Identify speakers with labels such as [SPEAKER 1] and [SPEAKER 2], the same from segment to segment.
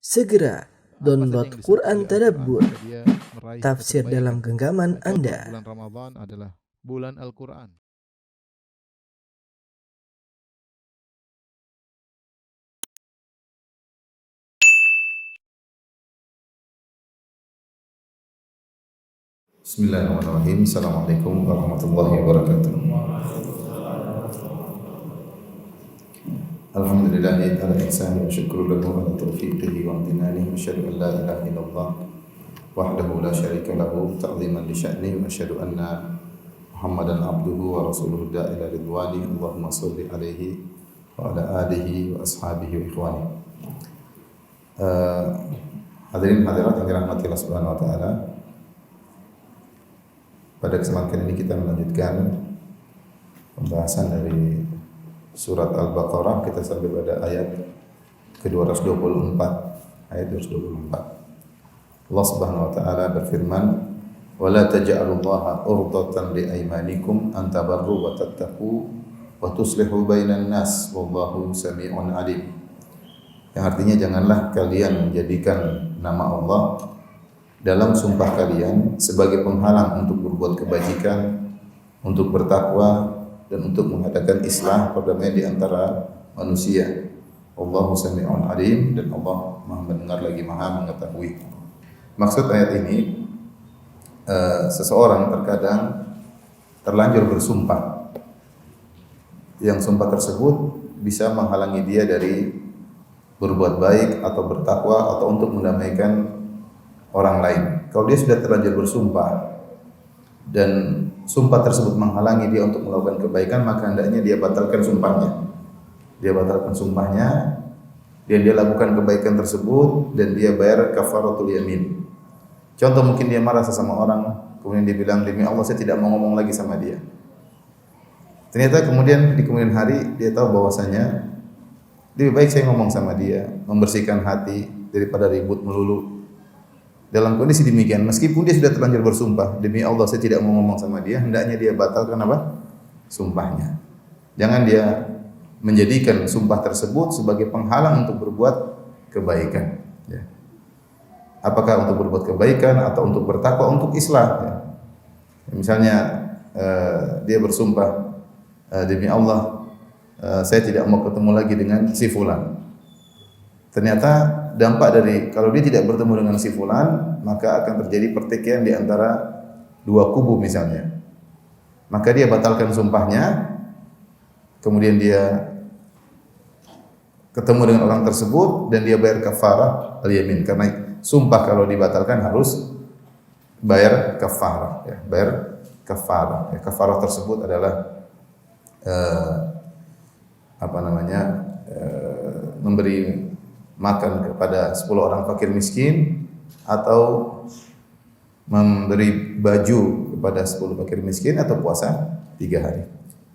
[SPEAKER 1] Segera download Quran Tadabbur,
[SPEAKER 2] dia meraih
[SPEAKER 1] tafsir
[SPEAKER 2] kebaikan.
[SPEAKER 1] dalam genggaman
[SPEAKER 2] Contoh
[SPEAKER 1] Anda.
[SPEAKER 2] bulan Ramadan adalah bulan Al-Quran.
[SPEAKER 3] Bismillahirrahmanirrahim. Assalamualaikum warahmatullahi wabarakatuh. Alhamdulillahi ala ihsani wa syukru lahu ala taufiqihi wa amtinani wa asyhadu an la ilaha illallah wahdahu la syarika lahu ta'ziman li sya'ni wa asyhadu anna Muhammadan abduhu wa rasuluhu da'ila ridwani. Allahumma shalli alaihi wa ala alihi wa ashabihi wa ikhwani. Hadirin hadirat yang dirahmati Allah Subhanahu wa taala. Pada kesempatan ini kita melanjutkan pembahasan dari surat Al-Baqarah. Kita sampai pada ayat ke-224, ayat 224. Allah Subhanahu wa taala berfirman, "Wa la taj'alullaha urdatan li aymanikum an tabarru wa tattaqu wa tuslihu bainan nas wallahu samii'un 'alim." Yang artinya janganlah kalian menjadikan nama Allah dalam sumpah kalian sebagai penghalang untuk berbuat kebajikan, untuk bertakwa dan untuk mengadakan islah perdamaian di antara manusia. Allahu sami'un 'alim, dan Allah Maha mendengar lagi Maha mengetahui. Maksud ayat ini, seseorang terkadang terlanjur bersumpah. Yang sumpah tersebut bisa menghalangi dia dari berbuat baik atau bertakwa atau untuk mendamaikan orang lain. Kalau dia sudah terlanjur bersumpah dan sumpah tersebut menghalangi dia untuk melakukan kebaikan, maka hendaknya dia batalkan sumpahnya. Dia batalkan sumpahnya dan dia lakukan kebaikan tersebut dan dia bayar kafaratul yamin. Contoh, mungkin dia marah sesama orang, kemudian dia bilang, demi Allah saya tidak mau ngomong lagi sama dia. Ternyata kemudian di kemudian hari dia tahu bahwasanya lebih baik saya ngomong sama dia, membersihkan hati daripada ribut melulu. Dalam kondisi demikian, meskipun dia sudah terlanjur bersumpah, demi Allah saya tidak mau ngomong sama dia, hendaknya dia batalkan apa? Sumpahnya. Jangan dia menjadikan sumpah tersebut sebagai penghalang untuk berbuat kebaikan. Ya. Apakah untuk berbuat kebaikan atau untuk bertakwa, untuk islah. Ya. Misalnya dia bersumpah, demi Allah saya tidak mau ketemu lagi dengan si fulan. Ternyata dampak dari kalau dia tidak bertemu dengan si fulan, maka akan terjadi pertikaian di antara dua kubu misalnya. Maka dia batalkan sumpahnya, kemudian dia ketemu dengan orang tersebut dan dia bayar kafarah al-yamin. Karena sumpah kalau dibatalkan harus bayar kafarah, ya, bayar kafarah. Ya, kafarah tersebut adalah memberi makan kepada 10 orang fakir miskin, atau memberi baju kepada 10 fakir miskin, atau puasa 3 hari.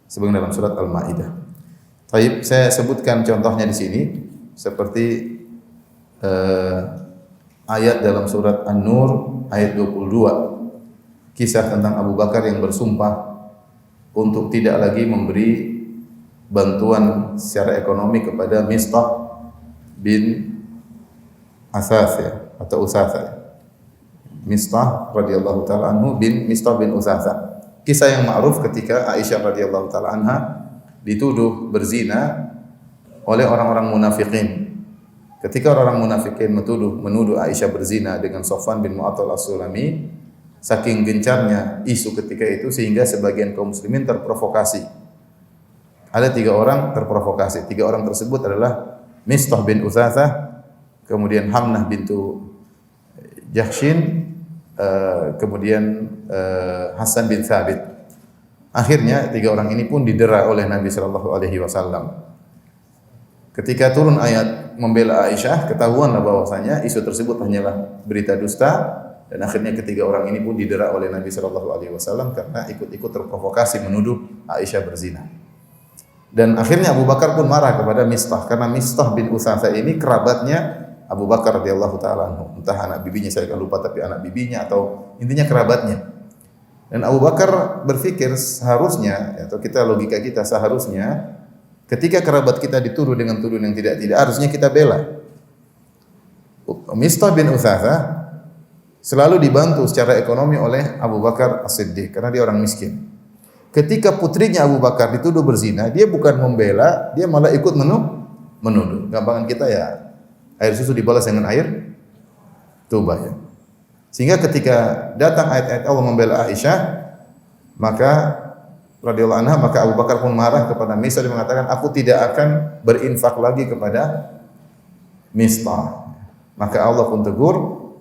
[SPEAKER 3] Sebagaimana dalam surat Al-Maidah. Baik, saya sebutkan contohnya di sini seperti ayat dalam surat An-Nur ayat 22. Kisah tentang Abu Bakar yang bersumpah untuk tidak lagi memberi bantuan secara ekonomi kepada Mistah bin Asas, ya, atau Usasa. Mistah radhiyallahu taala anhu bin Mistah bin Usasa. Kisah yang ma'ruf ketika Aisyah radhiyallahu taala anha dituduh berzina oleh orang-orang munafikin. Ketika orang-orang munafikin menuduh Aisyah berzina dengan Safwan bin Mu'attal As-Sulami, saking gencarnya isu ketika itu sehingga sebagian kaum muslimin terprovokasi. Ada 3 orang terprovokasi. 3 orang tersebut adalah Mistah bin Utsasah, kemudian Hamnah bintu Jahshin, kemudian Hasan bin Thabit. Akhirnya 3 orang ini pun didera oleh Nabi sallallahu alaihi wasallam. Ketika turun ayat membela Aisyah, ketahuanlah bahwasanya isu tersebut hanyalah berita dusta, dan akhirnya ketiga orang ini pun didera oleh Nabi sallallahu alaihi wasallam karena ikut-ikut terprovokasi menuduh Aisyah berzina. Dan akhirnya Abu Bakar pun marah kepada Mistah, karena Mistah bin Utsasah ini kerabatnya Abu Bakar radhiyallahu taala anhu. Entah anak bibinya, saya akan lupa, tapi anak bibinya atau intinya kerabatnya. Dan Abu Bakar berpikir seharusnya, atau logika kita seharusnya ketika kerabat kita dituduh dengan tuduhan yang tidak harusnya kita bela. Mistah bin Utsatha selalu dibantu secara ekonomi oleh Abu Bakar As-Siddiq karena dia orang miskin. Ketika putrinya Abu Bakar dituduh berzina, dia bukan membela, dia malah ikut menuduh. Gampangan kita ya, air susu dibalas dengan air tuba ya. Sehingga ketika datang ayat-ayat Allah membela Aisyah, maka radhiyallahu anha, maka Abu Bakar pun marah kepada Mistah dan mengatakan, aku tidak akan berinfak lagi kepada Mistah. Maka Allah pun tegur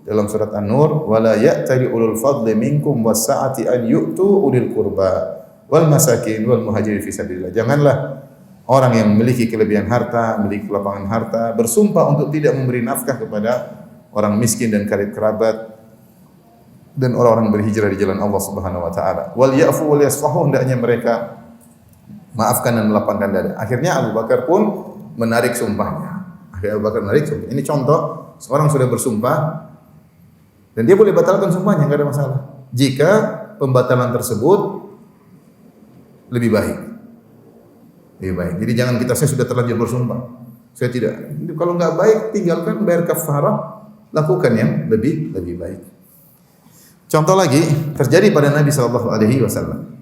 [SPEAKER 3] dalam surat An-Nur, wala ya'tali ulul fadli minkum was-sa'ati an yu'tu ulil qurba wal masakin wal muhajirin fi sabilillah. Janganlah orang yang memiliki kelebihan harta, memiliki kelapangan harta bersumpah untuk tidak memberi nafkah kepada orang miskin dan karib kerabat dan orang-orang berhijrah di jalan Allah Subhanahu wa taala. Wal ya'fu wal yasfahu, hendaknya mereka maafkan dan melapangkan dada. Akhirnya Abu Bakar pun menarik sumpahnya. Akhirnya Abu Bakar menarik sumpah. Ini contoh seorang sudah bersumpah dan dia boleh batalkan sumpahnya, enggak ada masalah. Jika pembatalan tersebut lebih baik. Lebih baik. Jadi jangan saya sudah terlanjur bersumpah. Saya tidak. Kalau enggak baik, tinggalkan, bayar kafarah, lakukan yang lebih baik. Contoh lagi terjadi pada Nabi sallallahu alaihi wasallam.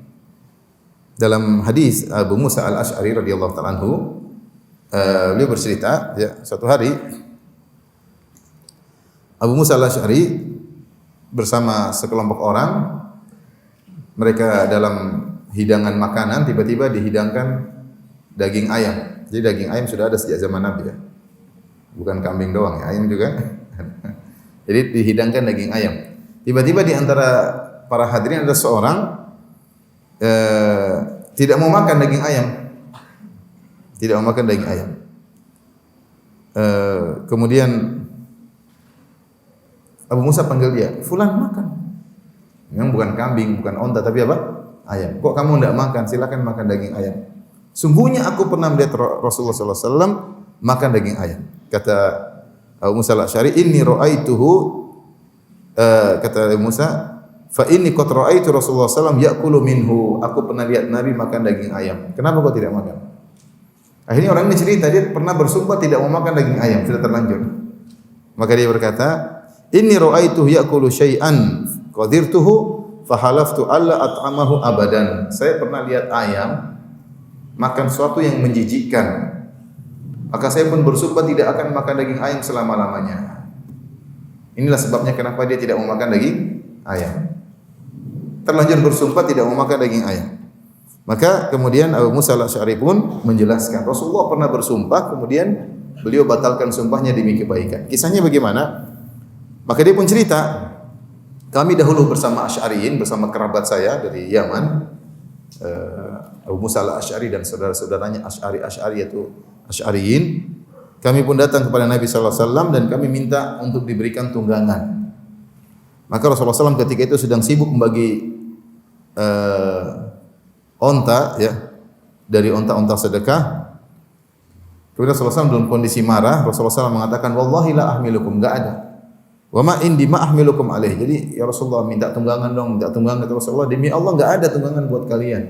[SPEAKER 3] Dalam hadis Abu Musa Al-Asy'ari radhiyallahu ta'ala anhu, beliau bercerita, ya, suatu hari Abu Musa Al-Asy'ari bersama sekelompok orang, mereka dalam hidangan makanan, tiba-tiba dihidangkan daging ayam. Jadi daging ayam sudah ada sejak zaman Nabi ya. Bukan kambing doang ya, ayam juga. Jadi dihidangkan daging ayam. Tiba-tiba di antara para hadirin ada seorang tidak mau makan daging ayam. Tidak mau makan daging ayam. Kemudian Abu Musa panggil dia, "Fulan makan." Memang bukan kambing, bukan onta, tapi apa? Ayam. Kok kamu tidak makan? Silakan makan daging ayam. Sungguhnya aku pernah melihat Rasulullah sallallahu alaihi wasallam makan daging ayam. Kata Abu Musa Al-Asy'ari, "Inni ra'aituhu," kata Abu Musa, "fa inni qad ra'aitu Rasulullah sallallahu alaihi wasallam ya'kulu minhu." Aku pernah lihat Nabi makan daging ayam. Kenapa kau tidak makan? Akhirnya orang ini cerita, dia pernah bersumpah tidak mau makan daging ayam, sudah terlanjur. Maka dia berkata, "Inni ra'aituhu ya'kulu syai'an qadirtuhu fahalaftu alla at'amahu abadan." Saya pernah lihat ayam makan sesuatu yang menjijikkan. Maka saya pun bersumpah tidak akan makan daging ayam selama-lamanya. Inilah sebabnya kenapa dia tidak mau makan daging ayam. Terlanjur bersumpah tidak mau makan daging ayam. Maka kemudian Abu Musa Al-Asy'ari pun menjelaskan, Rasulullah pernah bersumpah, kemudian beliau batalkan sumpahnya demi kebaikan. Kisahnya bagaimana? Maka dia pun cerita, kami dahulu bersama Asy'ariyin, bersama kerabat saya dari Yaman, Abu Musa Al-Asy'ari dan saudara-saudaranya Asy'ari yaitu Asy'ariyin. Kami pun datang kepada Nabi sallallahu alaihi wasallam dan kami minta untuk diberikan tunggangan. Maka Rasulullah SAW ketika itu sedang sibuk membagi onta ya, dari onta-onta sedekah. Kemudian Rasulullah SAW dalam kondisi marah, Rasulullah SAW mengatakan, "Wallahi la ahmilukum," enggak ada. "Wa ma indi ma ahmilukum alaih." Jadi ya Rasulullah minta tunggangan dong, minta tunggangan. Kata Rasulullah, "Demi Allah enggak ada tunggangan buat kalian."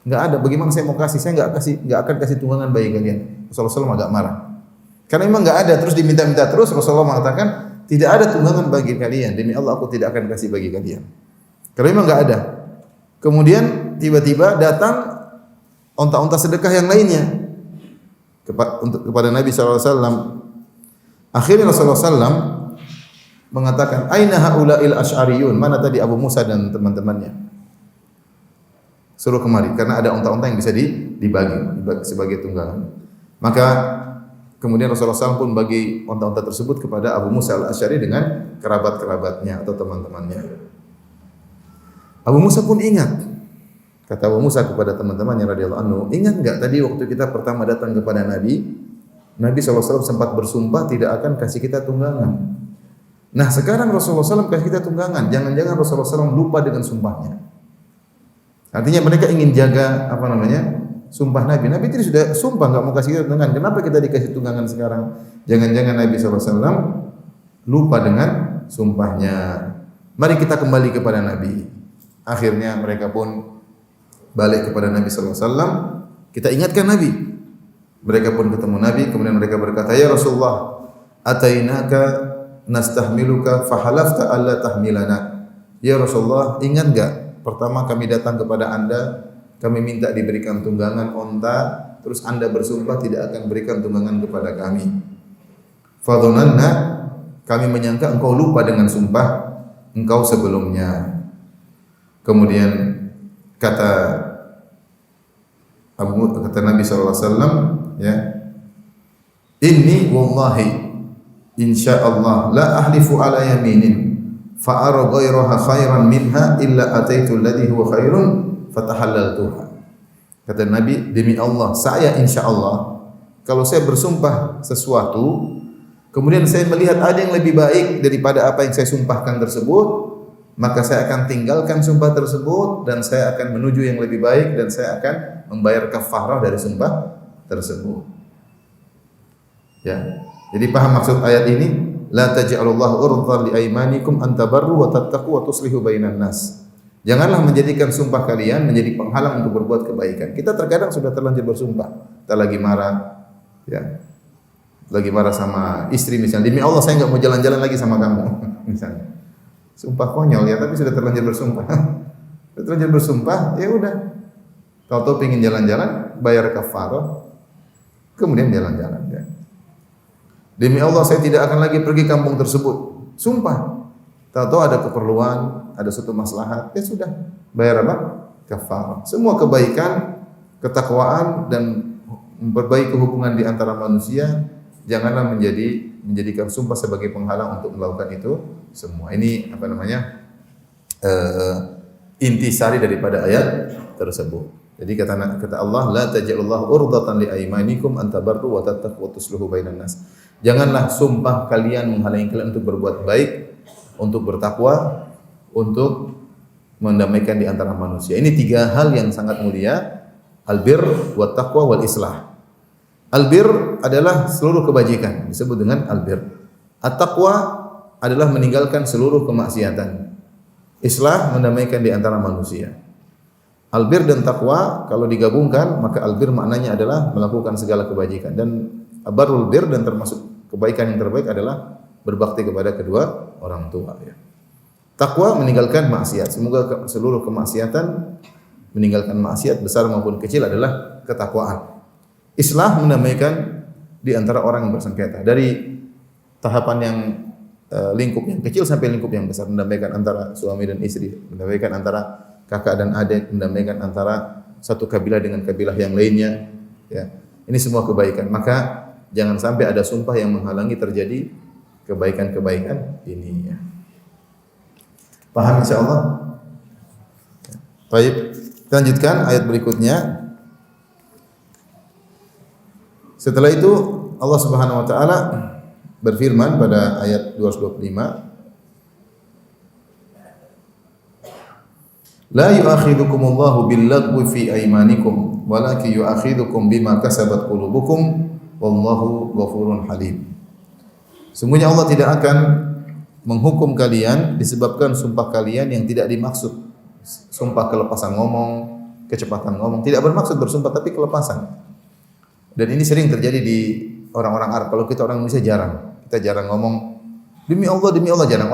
[SPEAKER 3] Enggak ada. Bagaimana saya mau kasih? Saya enggak akan kasih tunggangan bagi kalian. Rasulullah SAW agak marah. Karena memang enggak ada, terus diminta-minta terus. Rasulullah mengatakan, "Tidak ada tunggangan bagi kalian. Demi Allah aku tidak akan kasih bagi kalian." Karena memang enggak ada. Kemudian tiba-tiba datang onta-onta sedekah yang lainnya kepada Nabi sallallahu alaihi wasallam. Akhirnya Rasulullah SAW mengatakan, "Aina haula'il asy'ariyun?" Mana tadi Abu Musa dan teman-temannya? Suruh kemari karena ada onta-onta yang bisa dibagi sebagai tunggangan. Maka kemudian Rasulullah SAW pun bagi onta-onta tersebut kepada Abu Musa Al-Asy'ari dengan kerabat-kerabatnya atau teman-temannya. Abu Musa pun ingat. Kata Abu Musa kepada teman-temannya radhiyallahu anhu, "Ingat enggak tadi waktu kita pertama datang kepada Nabi SAW sempat bersumpah tidak akan kasih kita tunggangan. Nah, sekarang Rasulullah SAW kasih kita tunggangan. Jangan-jangan Rasulullah SAW lupa dengan sumpahnya." Artinya mereka ingin jaga sumpah Nabi. Nabi tadi sudah sumpah enggak mau kasih kita tunggangan. Kenapa kita dikasih tunggangan sekarang? Jangan-jangan Nabi SAW lupa dengan sumpahnya. Mari kita kembali kepada Nabi. Akhirnya mereka pun balik kepada Nabi sallallahu alaihi wasallam. Kita ingatkan Nabi. Mereka pun ketemu Nabi, kemudian mereka berkata, "Ya Rasulullah, atainaka nastahmiluka fahalafta alla tahmilana. Ya Rasulullah, ingat enggak pertama kami datang kepada Anda, kami minta diberikan tunggangan onta, terus Anda bersumpah tidak akan berikan tunggangan kepada kami. Fadhananna, kami menyangka engkau lupa dengan sumpah engkau sebelumnya. Kemudian kata Nabi sallallahu alaihi wasallam, ya, inni wallahi insyaallah la ahlifu ala yaminin fa ara ghairaha khairan minha illa ataitu alladhi huwa khairun fatahallaltuha. Kata Nabi, demi Allah saya insyaallah kalau saya bersumpah sesuatu kemudian saya melihat ada yang lebih baik daripada apa yang saya sumpahkan tersebut, maka saya akan tinggalkan sumpah tersebut dan saya akan menuju yang lebih baik dan saya akan membayar kafarah dari sumpah tersebut. Ya. Jadi paham maksud ayat ini? La taj'alullahu urdhan li aymanikum an tabarru wa tattaqu wa tuslihu bainan nas. Janganlah menjadikan sumpah kalian menjadi penghalang untuk berbuat kebaikan. Kita terkadang sudah terlanjur bersumpah. Kita lagi marah, ya. Lagi marah sama istri misalnya. Demi Allah saya enggak mau jalan-jalan lagi sama kamu, misalnya. Sumpah konyol ya, tapi sudah terlanjur bersumpah. Sudah terlanjur bersumpah, ya udah. Kalau pengen jalan-jalan, bayar kafarah, kemudian jalan-jalan. Ya. Demi Allah saya tidak akan lagi pergi kampung tersebut. Sumpah. Tahu-tahu ada keperluan, ada suatu maslahat, ya sudah. Bayar apa? Kafarah. Semua kebaikan, ketakwaan dan memperbaiki hubungan di antara manusia, janganlah menjadikan sumpah sebagai penghalang untuk melakukan itu semua. Ini apa namanya? Intisari daripada ayat tersebut. Jadi kata Allah, la taj'alullahu urdatan li aymanikum an tabarru wa tattaqu wa tuslihu bainan nas. Janganlah sumpah kalian menghalangi kalian untuk berbuat baik, untuk bertakwa, untuk mendamaikan di antara manusia. Ini tiga hal yang sangat mulia, albir, wat taqwa, wal islah. Albir adalah seluruh kebajikan, disebut dengan albir. At-taqwa adalah meninggalkan seluruh kemaksiatan. Islah mendamaikan di antara manusia. Albir dan taqwa kalau digabungkan maka albir maknanya adalah melakukan segala kebajikan dan abarul bir dan termasuk kebaikan yang terbaik adalah berbakti kepada kedua orang tua, ya. Taqwa meninggalkan maksiat. Semoga seluruh kemaksiatan, meninggalkan maksiat besar maupun kecil adalah ketakwaan. Islah mendamaikan di antara orang yang bersengketa dari tahapan yang lingkup yang kecil sampai lingkup yang besar, mendamaikan antara suami dan istri, mendamaikan antara kakak dan adik, mendamaikan antara satu kabilah dengan kabilah yang lainnya, ya. Ini semua kebaikan. Maka jangan sampai ada sumpah yang menghalangi terjadi kebaikan-kebaikan ini, ya. Paham insyaallah? Baik, kita lanjutkan ayat berikutnya. Setelah itu Allah Subhanahu wa taala berfirman pada ayat 225, La yu'akhidukumullahu bil-lagwi fi aymanikum walakin yu'akhidukum bima kasabat qulubukum wallahu ghafurun halim. Sungguhnya Allah tidak akan menghukum kalian disebabkan sumpah kalian yang tidak dimaksud. Sumpah kelepasan ngomong, kecepatan ngomong, tidak bermaksud bersumpah tapi kelepasan. Dan ini sering terjadi di orang-orang Arab. Kalau kita orang Indonesia jarang. Kita jarang ngomong demi Allah jarang.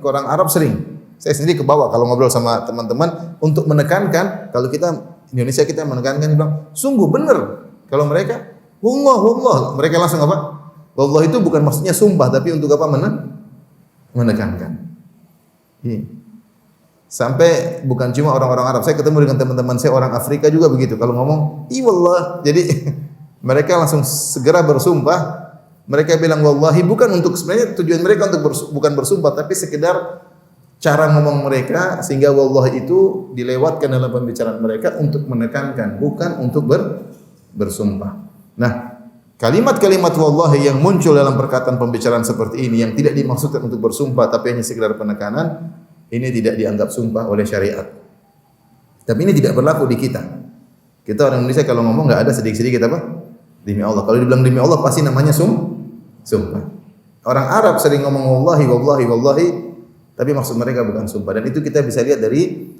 [SPEAKER 3] Orang Arab sering. Saya sendiri ke bawah kalau ngobrol sama teman-teman untuk menekankan, kalau kita Indonesia kita menekankan bilang, sungguh benar. Kalau mereka wallah, mereka langsung apa? Wallah itu bukan maksudnya sumpah tapi untuk apa? Menekankan. Ini. Sampai bukan cuma orang-orang Arab. Saya ketemu dengan teman-teman saya orang Afrika juga begitu. Kalau ngomong, wallah. Jadi mereka langsung segera bersumpah. Mereka bilang wallahi bukan untuk sebenarnya tujuan mereka untuk bukan bersumpah tapi sekedar cara ngomong mereka sehingga wallah itu dilewatkan dalam pembicaraan mereka untuk menekankan bukan untuk bersumpah. Nah, kalimat-kalimat wallahi yang muncul dalam perkataan pembicaraan seperti ini yang tidak dimaksudkan untuk bersumpah tapi hanya sekedar penekanan, ini tidak dianggap sumpah oleh syariat. Tapi ini tidak berlaku di kita. Kita orang Indonesia kalau ngomong enggak ada sedikit-sedikit apa? Demi Allah. Kalau dibilang demi Allah pasti namanya sumpah. Orang Arab sering ngomong wallahi tapi maksud mereka bukan sumpah dan itu kita bisa lihat dari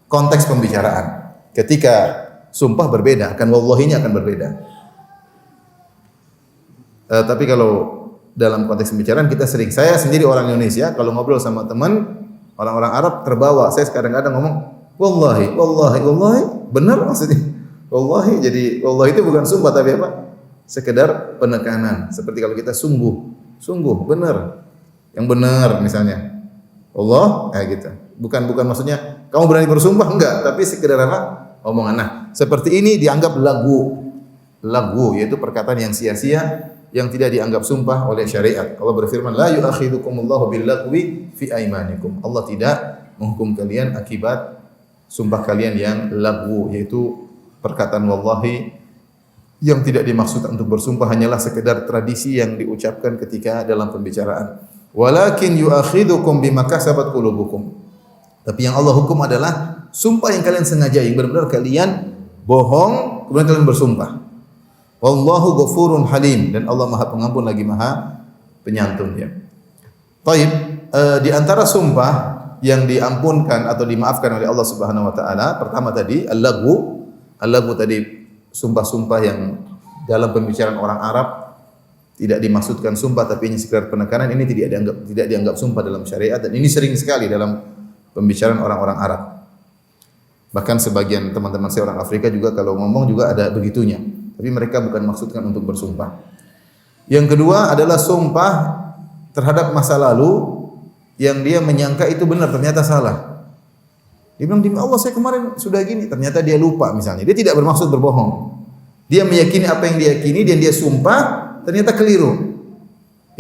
[SPEAKER 3] konteks pembicaraan. Ketika sumpah berbeda, akan wallahinya akan berbeda. Tapi kalau dalam konteks pembicaraan kita sering, saya sendiri orang Indonesia kalau ngobrol sama teman orang-orang Arab terbawa. Saya kadang-kadang ngomong wallahi, wallahi, wallahi, benar maksudnya. Wallahi, jadi wallahi itu bukan sumpah tapi apa? Sekedar penekanan. Seperti kalau kita sungguh, sungguh, benar. Yang benar misalnya. Allah, kayak gitu. Bukan maksudnya kamu berani bersumpah, enggak, tapi sekedar apa? Omongan. Nah, seperti ini dianggap lagu. Lagu yaitu perkataan yang sia-sia yang tidak dianggap sumpah oleh syariat. Allah berfirman, la yu'akhidukumullahu billagwi fi aimanikum. Allah tidak menghukum kalian akibat sumpah kalian yang lagu, yaitu perkataan wallahi yang tidak dimaksud untuk bersumpah, hanyalah sekedar tradisi yang diucapkan ketika dalam pembicaraan. Walakin yu'akhidukum bima kasabat qulubukum. Tapi yang Allah hukum adalah sumpah yang kalian sengaja, yang benar-benar kalian bohong kemudian kalian bersumpah. Wallahu ghafurun halim, dan Allah Maha Pengampun lagi Maha Penyantun ya. Baik, di antara sumpah yang diampunkan atau dimaafkan oleh Allah Subhanahu wa taala, pertama tadi al-lagwu. Al-lagwu tadi sumpah-sumpah yang dalam pembicaraan orang Arab tidak dimaksudkan sumpah tapi ini sekedar penekanan, ini tidak dianggap sumpah dalam syariat, dan ini sering sekali dalam pembicaraan orang-orang Arab. Bahkan sebagian teman-teman saya orang Afrika juga kalau ngomong juga ada begitunya. Tapi mereka bukan maksudkan untuk bersumpah. Yang kedua adalah sumpah terhadap masa lalu yang dia menyangka itu benar, ternyata salah. Dia bilang, demi Allah saya kemarin sudah gini, ternyata dia lupa misalnya. Dia tidak bermaksud berbohong. Dia meyakini apa yang dia yakini dan dia sumpah, ternyata keliru.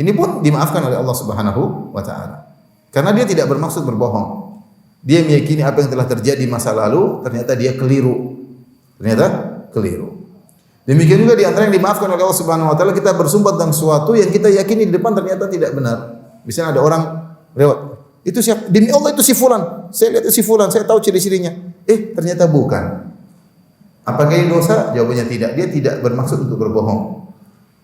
[SPEAKER 3] Ini pun dimaafkan oleh Allah Subhanahu wa taala. Karena dia tidak bermaksud berbohong. Dia meyakini apa yang telah terjadi masa lalu, ternyata dia keliru. Ternyata keliru. Demikian juga di antara yang dimaafkan oleh Allah Subhanahu wa taala, kita bersumpah tentang sesuatu yang kita yakini di depan ternyata tidak benar. Misalnya ada orang lewat, itu siapa? Demi Allah itu si fulan. Saya lihat itu si fulan, saya tahu ciri-cirinya. Ternyata bukan. Apakah ini dosa? Jawabannya tidak. Dia tidak bermaksud untuk berbohong.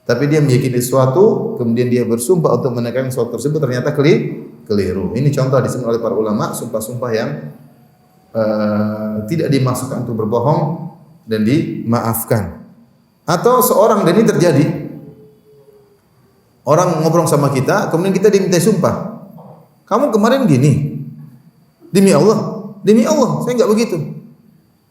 [SPEAKER 3] Tapi dia meyakini sesuatu, kemudian dia bersumpah untuk menekan sesuatu tersebut, ternyata keliru. Ini contoh disebut oleh para ulama, sumpah-sumpah yang tidak dimaksudkan untuk berbohong dan dimaafkan. Atau seorang, dan ini terjadi, orang ngobrol sama kita, kemudian kita diminta sumpah. Kamu kemarin gini, demi Allah, saya enggak begitu.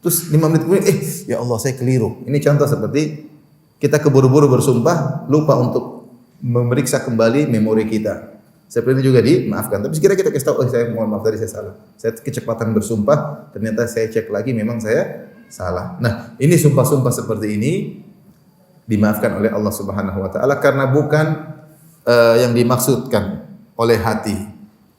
[SPEAKER 3] Terus 5 menit kemudian, ya Allah saya keliru. Ini contoh seperti kita keburu-buru bersumpah, lupa untuk memeriksa kembali memori kita. Seperti itu juga dimaafkan. Tapi sekiranya kita kasih tahu, saya mohon maaf tadi saya salah. Saya kecepatan bersumpah, ternyata saya cek lagi memang saya salah. Nah, ini sumpah-sumpah seperti ini dimaafkan oleh Allah Subhanahu wa taala karena bukan yang dimaksudkan oleh hati,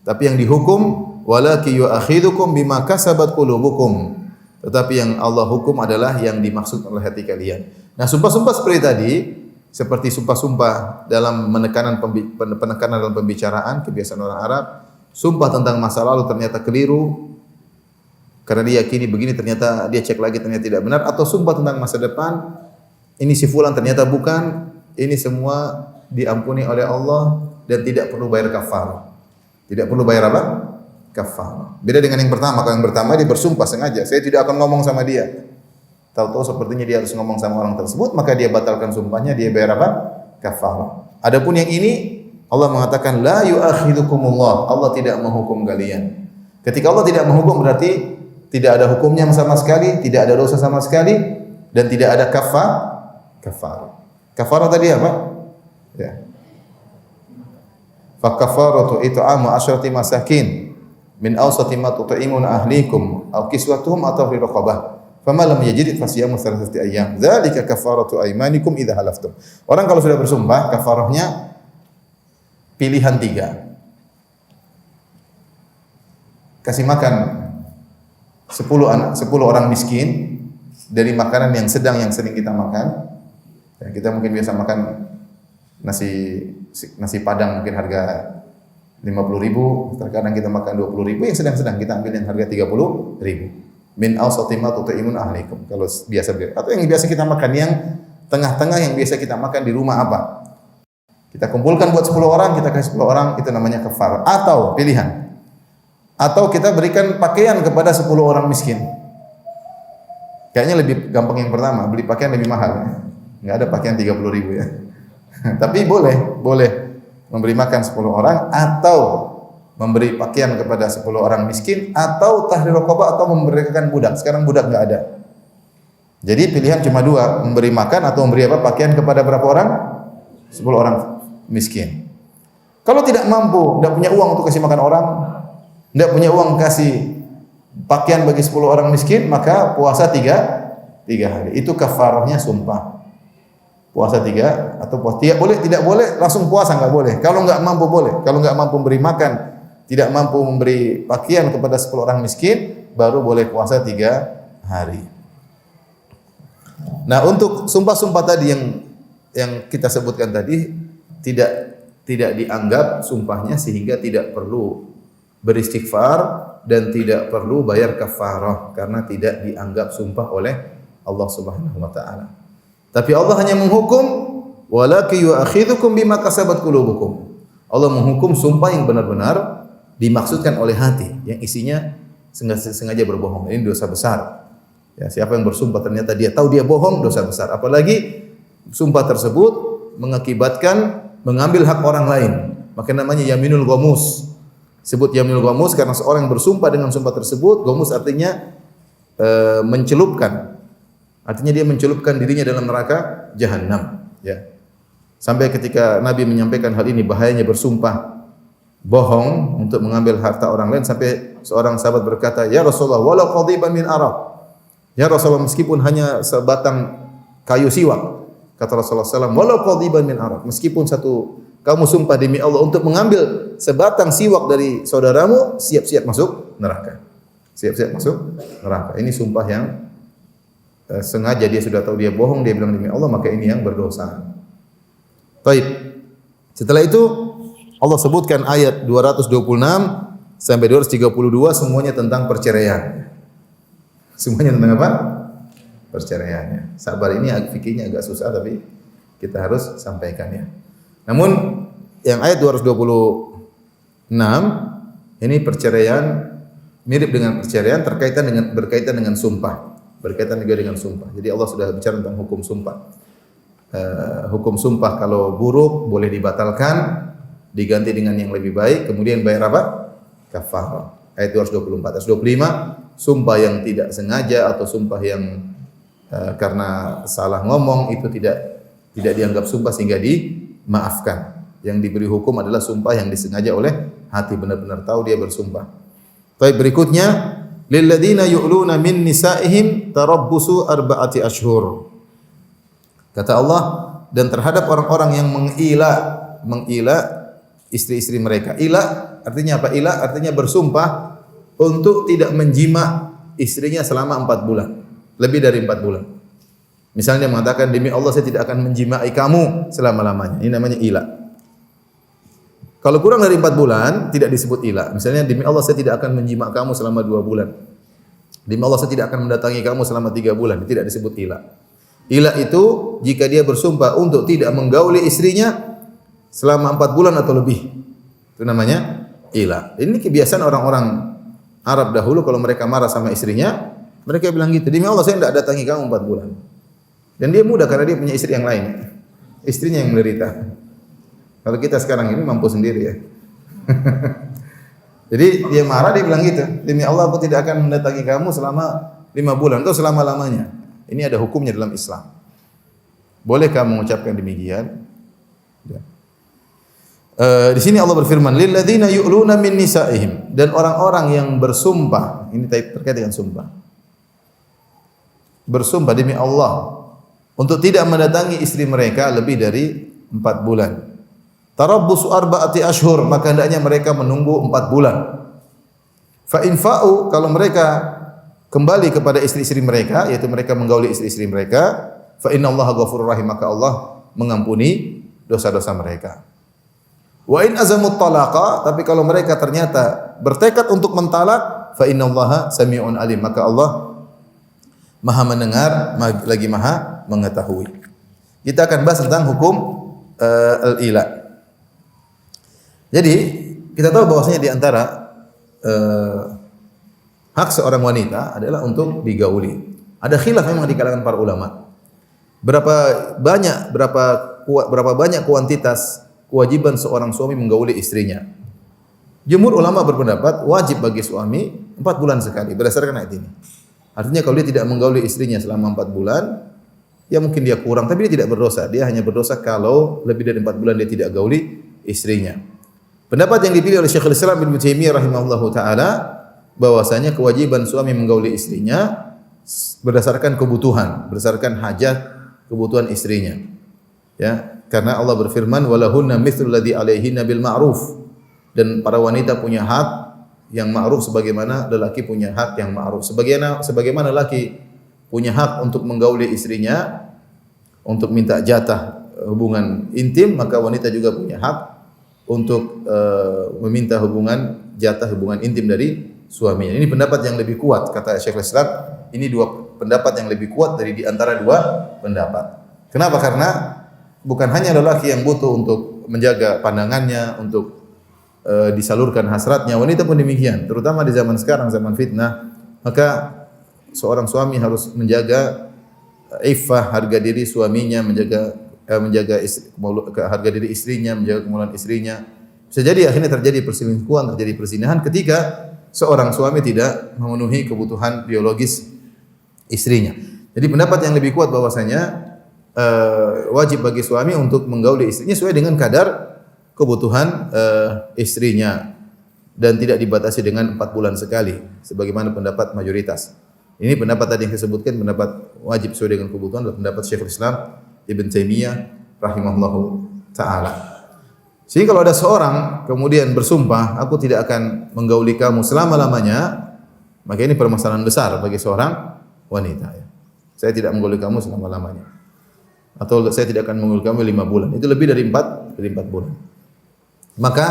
[SPEAKER 3] tapi yang dihukum walaki yu'akhidukum bima kasabat qulubukum. Tetapi yang Allah hukum adalah yang dimaksud oleh hati kalian. Nah, sumpah-sumpah seperti tadi, seperti sumpah-sumpah dalam penekanan dalam pembicaraan, kebiasaan orang Arab, sumpah tentang masa lalu ternyata keliru karena dia yakini begini, ternyata dia cek lagi ternyata tidak benar, atau sumpah tentang masa depan, ini si fulan ternyata bukan, ini semua diampuni oleh Allah dan tidak perlu bayar kafar. Tidak perlu bayar apa? Kafar. Beda dengan yang pertama. Kalau yang pertama dia bersumpah sengaja, saya tidak akan ngomong sama dia. Tahu-tahu sepertinya dia harus ngomong sama orang tersebut, maka dia batalkan sumpahnya, dia bayar apa? Kafar. Adapun yang ini Allah mengatakan la yu'akhidukumullah, Allah tidak menghukum kalian. Ketika Allah tidak menghukum berarti tidak ada hukumnya sama sekali, tidak ada dosa sama sekali, dan tidak ada kafar. Kafarah tadi apa? Ya. Fa kafaratu it'amu 'asyrati masakin min awsati ma tut'imun ahlikum aw kiswatuhum atau fi raqabah. Faman lam yajid fa siyamu thalathati ayyam. Dzalika kafaratu aymanikum idza halaftum. Orang kalau sudah bersumpah, kafarahnya pilihan 3. Kasih makan 10 orang miskin dari makanan yang sedang yang sering kita makan. Ya, kita mungkin biasa makan nasi padang mungkin harga 50.000, terkadang kita makan 20.000, yang sedang-sedang kita ambil yang harga 30.000. Min awsati ma tut'imun ahlikum. Kalau biasa, atau yang biasa kita makan yang tengah-tengah yang biasa kita makan di rumah apa? Kita kumpulkan buat 10 orang, kita kasih 10 orang, itu namanya kafar. Atau pilihan. Atau kita berikan pakaian kepada 10 orang miskin. Kayaknya lebih gampang yang pertama, beli pakaian lebih mahal. Enggak ada pakaian 30.000 ya. Tapi boleh. memberi makan 10 orang, atau memberi pakaian kepada 10 orang miskin, atau tahrir raqabah, atau memerdekakan budak. Sekarang budak nggak ada. Jadi pilihan cuma dua, memberi makan atau memberi apa? Pakaian kepada berapa orang? 10 orang miskin. Kalau tidak mampu, tidak punya uang untuk kasih makan orang, tidak punya uang kasih pakaian bagi 10 orang miskin, maka puasa 3 hari. Itu kafarahnya sumpah. Puasa 3 atau puasa tidak boleh langsung puasa, nggak boleh. Kalau nggak mampu boleh. Kalau nggak mampu memberi makan, tidak mampu memberi pakaian kepada 10 orang miskin, baru boleh puasa 3 hari. Nah, untuk sumpah-sumpah tadi yang kita sebutkan tadi tidak dianggap sumpahnya, sehingga tidak perlu beristighfar dan tidak perlu bayar kafarah karena tidak dianggap sumpah oleh Allah Subhanahu wa taala. Tapi Allah hanya menghukum walakin yu'akhidhukum bima kasabat qulubukum. Allah menghukum sumpah yang benar-benar dimaksudkan oleh hati, yang isinya sengaja berbohong. Ini dosa besar. Ya, siapa yang bersumpah ternyata dia tahu dia bohong, dosa besar. Apalagi sumpah tersebut mengakibatkan mengambil hak orang lain. Maka namanya yaminul ghamus. Sebut yaminul ghamus karena seorang yang bersumpah dengan sumpah tersebut, ghamus artinya mencelupkan. Artinya dia mencelupkan dirinya dalam neraka jahanam, ya. Sampai ketika Nabi menyampaikan hal ini, bahayanya bersumpah bohong untuk mengambil harta orang lain, sampai seorang sahabat berkata, "Ya Rasulullah, walau qadiban min araq." Ya Rasulullah, meskipun hanya sebatang kayu siwak. Kata Rasulullah SAW, "Walau qadiban min araq." Meskipun kamu sumpah demi Allah untuk mengambil sebatang siwak dari saudaramu, siap-siap masuk neraka. Siap-siap masuk neraka. Ini sumpah yang sengaja dia sudah tahu dia bohong, dia bilang demi Allah, maka ini yang berdosa. Baik. Setelah itu Allah sebutkan ayat 226 sampai 232 semuanya tentang perceraian. Semuanya tentang apa? Perceraiannya. Sabar, ini fikihnya agak susah tapi kita harus sampaikan ya. Namun yang ayat 226 ini perceraian mirip dengan perceraian berkaitan dengan sumpah. Berkaitan juga dengan sumpah. Jadi Allah sudah bicara tentang hukum sumpah. Hukum sumpah kalau buruk boleh dibatalkan, diganti dengan yang lebih baik, kemudian bayar apa? Kafarah. Ayat 224. Ayat 225, sumpah yang tidak sengaja atau sumpah yang karena salah ngomong itu tidak dianggap sumpah sehingga dimaafkan. Yang diberi hukum adalah sumpah yang disengaja oleh hati, benar-benar tahu dia bersumpah. Baik, berikutnya lilladzina yu'luna min nisaihim tarabbusu arba'ati ashhur. Kata Allah, dan terhadap orang-orang yang mengila istri-istri mereka. Ila artinya apa? Ila artinya bersumpah untuk tidak menjima istrinya selama 4 bulan. Lebih dari 4 bulan. Misalnya mengatakan, demi Allah saya tidak akan menjimai kamu selama-lamanya. Ini namanya ila. Kalau kurang dari 4 bulan tidak disebut ila. Misalnya, demi Allah saya tidak akan menjima kamu selama 2 bulan. Demi Allah saya tidak akan mendatangi kamu selama 3 bulan. Tidak disebut ila. Ila itu jika dia bersumpah untuk tidak menggauli istrinya selama 4 bulan atau lebih. Itu namanya ila. Ini kebiasaan orang-orang Arab dahulu kalau mereka marah sama istrinya, mereka bilang gitu, demi Allah saya tidak datangi kamu 4 bulan. Dan dia mudah karena dia punya istri yang lain. Istrinya yang menderita. Kalau kita sekarang ini mampu sendiri ya. Jadi dia marah, dia bilang gitu, demi Allah aku tidak akan mendatangi kamu selama 5 bulan atau selama-lamanya. Ini ada hukumnya dalam Islam. Bolehkah mengucapkan demikian? Ya. Di sini Allah berfirman, lilladzina yu'luna min nisaihim, dan orang-orang yang bersumpah, ini terkait dengan sumpah. Bersumpah demi Allah untuk tidak mendatangi istri mereka lebih dari 4 bulan. Tarabbusu arba'ati ashhur, maka hendaknya mereka menunggu 4 bulan. Fa in fa'u, kalau mereka kembali kepada istri-istri mereka, yaitu mereka menggauli istri-istri mereka, fa innallaha ghafurur rahim, maka Allah mengampuni dosa-dosa mereka. Wa in azamut talaqa, tapi kalau mereka ternyata bertekad untuk mentalak, fa innallaha sami'un alim, maka Allah Maha mendengar lagi Maha mengetahui. Kita akan bahas tentang hukum al-ila. Jadi kita tahu bahwasanya di antara hak seorang wanita adalah untuk digauli. Ada khilaf memang di kalangan para ulama. Berapa banyak kuantitas kewajiban seorang suami menggauli istrinya. Jumhur ulama berpendapat wajib bagi suami 4 bulan sekali berdasarkan ayat ini. Artinya kalau dia tidak menggauli istrinya selama 4 bulan, ya mungkin dia kurang, tapi dia tidak berdosa. Dia hanya berdosa kalau lebih dari 4 bulan dia tidak gauli istrinya. Pendapat yang dipilih oleh Syekhul Islam Ibnu Taimiyah rahimahullahu taala bahwasanya kewajiban suami menggauli istrinya berdasarkan kebutuhan, berdasarkan hajat kebutuhan istrinya. Ya, karena Allah berfirman walahunna mithlu alladzi 'alaihinna bil ma'ruf, dan para wanita punya hak yang ma'ruf sebagaimana lelaki punya hak yang ma'ruf. Sebagaimana lelaki punya hak untuk menggauli istrinya, untuk minta jatah hubungan intim, maka wanita juga punya hak untuk meminta jatah hubungan intim dari suaminya. Ini pendapat yang lebih kuat kata Syekhul Islam. Ini dua pendapat yang lebih kuat dari di antara dua pendapat. Kenapa? Karena bukan hanya lelaki yang butuh untuk menjaga pandangannya, untuk disalurkan hasratnya, wanita pun demikian. Terutama di zaman sekarang, zaman fitnah, maka seorang suami harus menjaga iffah, harga diri suaminya, menjaga harga diri istrinya, menjaga kemuliaan istrinya. Bisa jadi akhirnya terjadi perselingkuhan, terjadi perzinahan ketika seorang suami tidak memenuhi kebutuhan biologis istrinya. Jadi pendapat yang lebih kuat bahwasanya wajib bagi suami untuk menggauli istrinya sesuai dengan kadar kebutuhan istrinya dan tidak dibatasi dengan 4 bulan sekali sebagaimana pendapat mayoritas. Ini pendapat tadi yang saya sebutkan, pendapat wajib sesuai dengan kebutuhan adalah pendapat Syekhul Islam Ibn Taimiyah rahimahullahu taala. Sehingga kalau ada seorang kemudian bersumpah, aku tidak akan menggauli kamu selama-lamanya, maka ini permasalahan besar bagi seorang wanita. Saya tidak menggauli kamu selama-lamanya. Atau saya tidak akan menggauli kamu 5 bulan. Itu lebih dari 4 bulan. Maka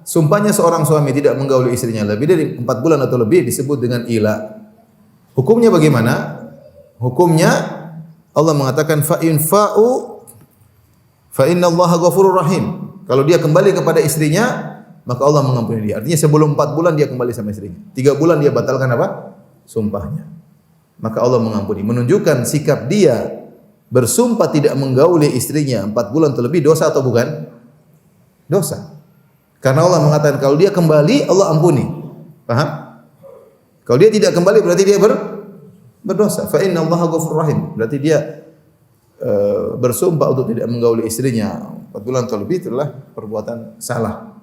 [SPEAKER 3] sumpahnya seorang suami tidak menggauli istrinya lebih dari 4 bulan atau lebih disebut dengan ila. Hukumnya bagaimana? Hukumnya Allah mengatakan fa in fa'u fa innallaha ghafurur rahim. Kalau dia kembali kepada istrinya, maka Allah mengampuni dia. Artinya sebelum 4 bulan dia kembali sama istrinya. 3 bulan dia batalkan apa? Sumpahnya. Maka Allah mengampuni. Menunjukkan sikap dia bersumpah tidak menggauli istrinya 4 bulan atau lebih dosa atau bukan? Dosa. Karena Allah mengatakan kalau dia kembali Allah ampuni. Paham? Kalau dia tidak kembali berarti dia berdosa. Fa innallaha ghafurur rahim. Berarti dia bersumpah untuk tidak menggauli istrinya 4 bulan atau lebih itulah perbuatan salah.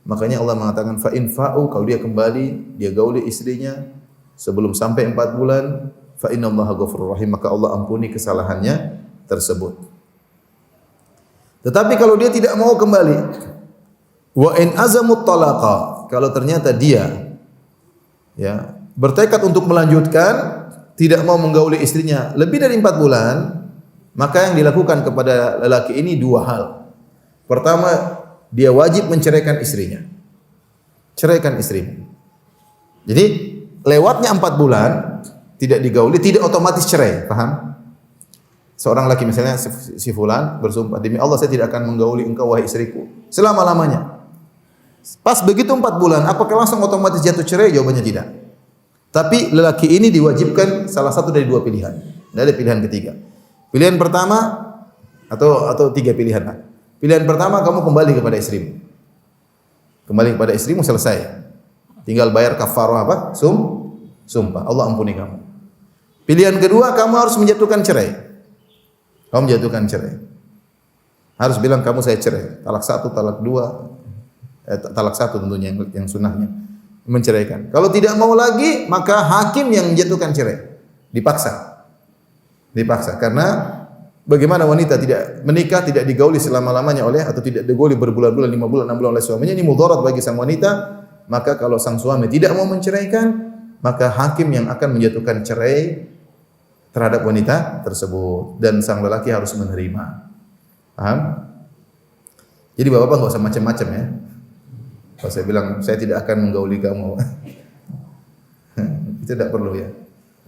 [SPEAKER 3] Makanya Allah mengatakan fa in fa'u, kalau dia kembali dia gauli istrinya sebelum sampai 4 bulan, fa innallaha ghafurur rahim, maka Allah ampuni kesalahannya tersebut. Tetapi kalau dia tidak mau kembali, wa in azamut talaqa, kalau ternyata dia bertekad untuk melanjutkan, tidak mau menggauli istrinya lebih dari 4 bulan, maka yang dilakukan kepada lelaki ini 2 hal. Pertama, dia wajib menceraikan istrinya. Ceraikan istrinya. Jadi, lewatnya 4 bulan tidak digauli, tidak otomatis cerai, paham? Seorang laki misalnya si fulan bersumpah, demi Allah saya tidak akan menggauli engkau wahai istriku selama-lamanya. Pas begitu 4 bulan, apakah langsung otomatis jatuh cerai? Jawabannya tidak. Tapi lelaki ini diwajibkan salah satu dari 2 pilihan. Tidak ada pilihan ketiga. Pilihan pertama atau 3 pilihan. Pilihan pertama, kamu kembali kepada istrimu. Kembali kepada istrimu, selesai. Tinggal bayar kafarah apa? Sumpah. Allah ampuni kamu. Pilihan kedua, kamu harus menjatuhkan cerai. Kamu menjatuhkan cerai. Harus bilang kamu saya cerai. Talak 1, talak 2. Talak 1 tentunya yang sunnahnya. Menceraikan. Kalau tidak mau lagi, maka hakim yang menjatuhkan cerai. Dipaksa karena bagaimana wanita tidak menikah, tidak digauli selama-lamanya oleh, atau tidak digauli berbulan-bulan, 5 bulan, 6 bulan oleh suaminya, ini mudarat bagi sang wanita. Maka kalau sang suami tidak mau menceraikan, maka hakim yang akan menjatuhkan cerai terhadap wanita tersebut, dan sang lelaki harus menerima. Paham? Jadi bapak-bapak enggak usah macam-macam ya. Kalau saya bilang saya tidak akan menggauli kamu, itu tidak perlu ya.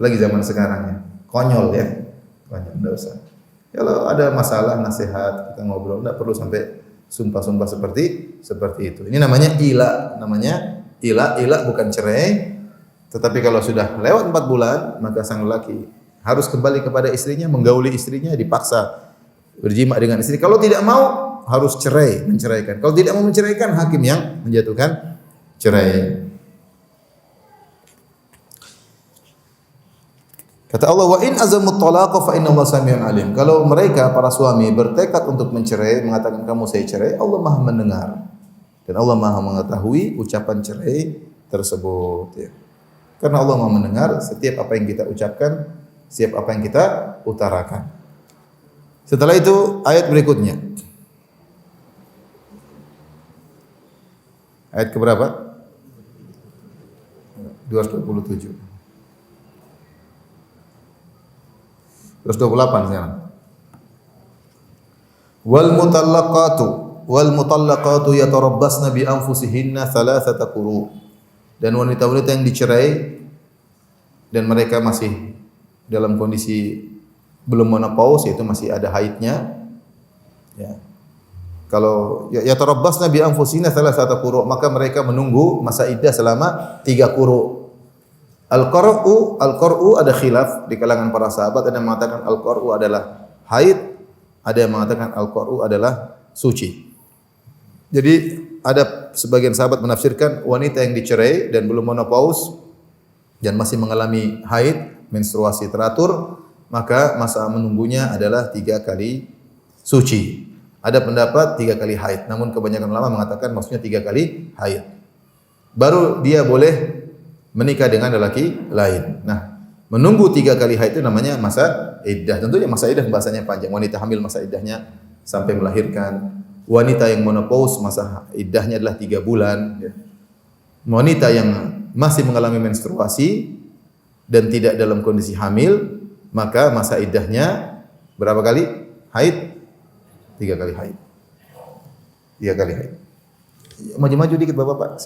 [SPEAKER 3] Lagi zaman sekarang ya, konyol ya, konyol, tidak usah. Kalau ada masalah nasihat kita ngobrol, tidak perlu sampai sumpah-sumpah seperti itu. Ini namanya ila bukan cerai. Tetapi kalau sudah lewat 4 bulan, maka sang lelaki harus kembali kepada istrinya, menggauli istrinya, dipaksa berjima dengan istri. Kalau tidak mau, harus cerai, menceraikan. Kalau tidak mau menceraikan, hakim yang menjatuhkan cerai. Kata Allah, wa in azamut talaqa fa inna Allah samiun alim. Kalau mereka para suami bertekad untuk mencerai, mengatakan kamu saya cerai, Allah Maha mendengar dan Allah Maha mengetahui ucapan cerai tersebut. Ya. Karena Allah Maha mendengar setiap apa yang kita ucapkan, setiap apa yang kita utarakan. Setelah itu ayat berikutnya. Ayat keberapa? 227. 228 sekarang. Wal mutallaqatu yatarabbasna bi anfusihinna thalathata quru. Dan wanita-wanita yang dicerai dan mereka masih dalam kondisi belum menopause, yaitu masih ada haidnya, ya. Kalau yatarabbasna bi anfusihinna thalathata quru, maka mereka menunggu masa iddah selama 3 quru. Al-qar'u ada khilaf di kalangan para sahabat, ada yang mengatakan al-qar'u adalah haid, ada yang mengatakan al-qar'u adalah suci. Jadi ada sebagian sahabat menafsirkan wanita yang dicerai dan belum menopause dan masih mengalami haid, menstruasi teratur, maka masa menunggunya adalah 3 kali suci. Ada pendapat 3 kali haid, namun kebanyakan ulama mengatakan maksudnya 3 kali haid. Baru dia boleh menikah dengan lelaki lain. Nah, menunggu 3 kali haid itu namanya masa iddah. Tentunya masa iddah bahasanya panjang. Wanita hamil masa iddahnya sampai melahirkan. Wanita yang menopause masa iddahnya adalah 3 bulan. Ya. Wanita yang masih mengalami menstruasi dan tidak dalam kondisi hamil, maka masa iddahnya berapa kali haid? 3 kali haid. 3 kali haid. Maju-maju dikit Bapak-Bapak.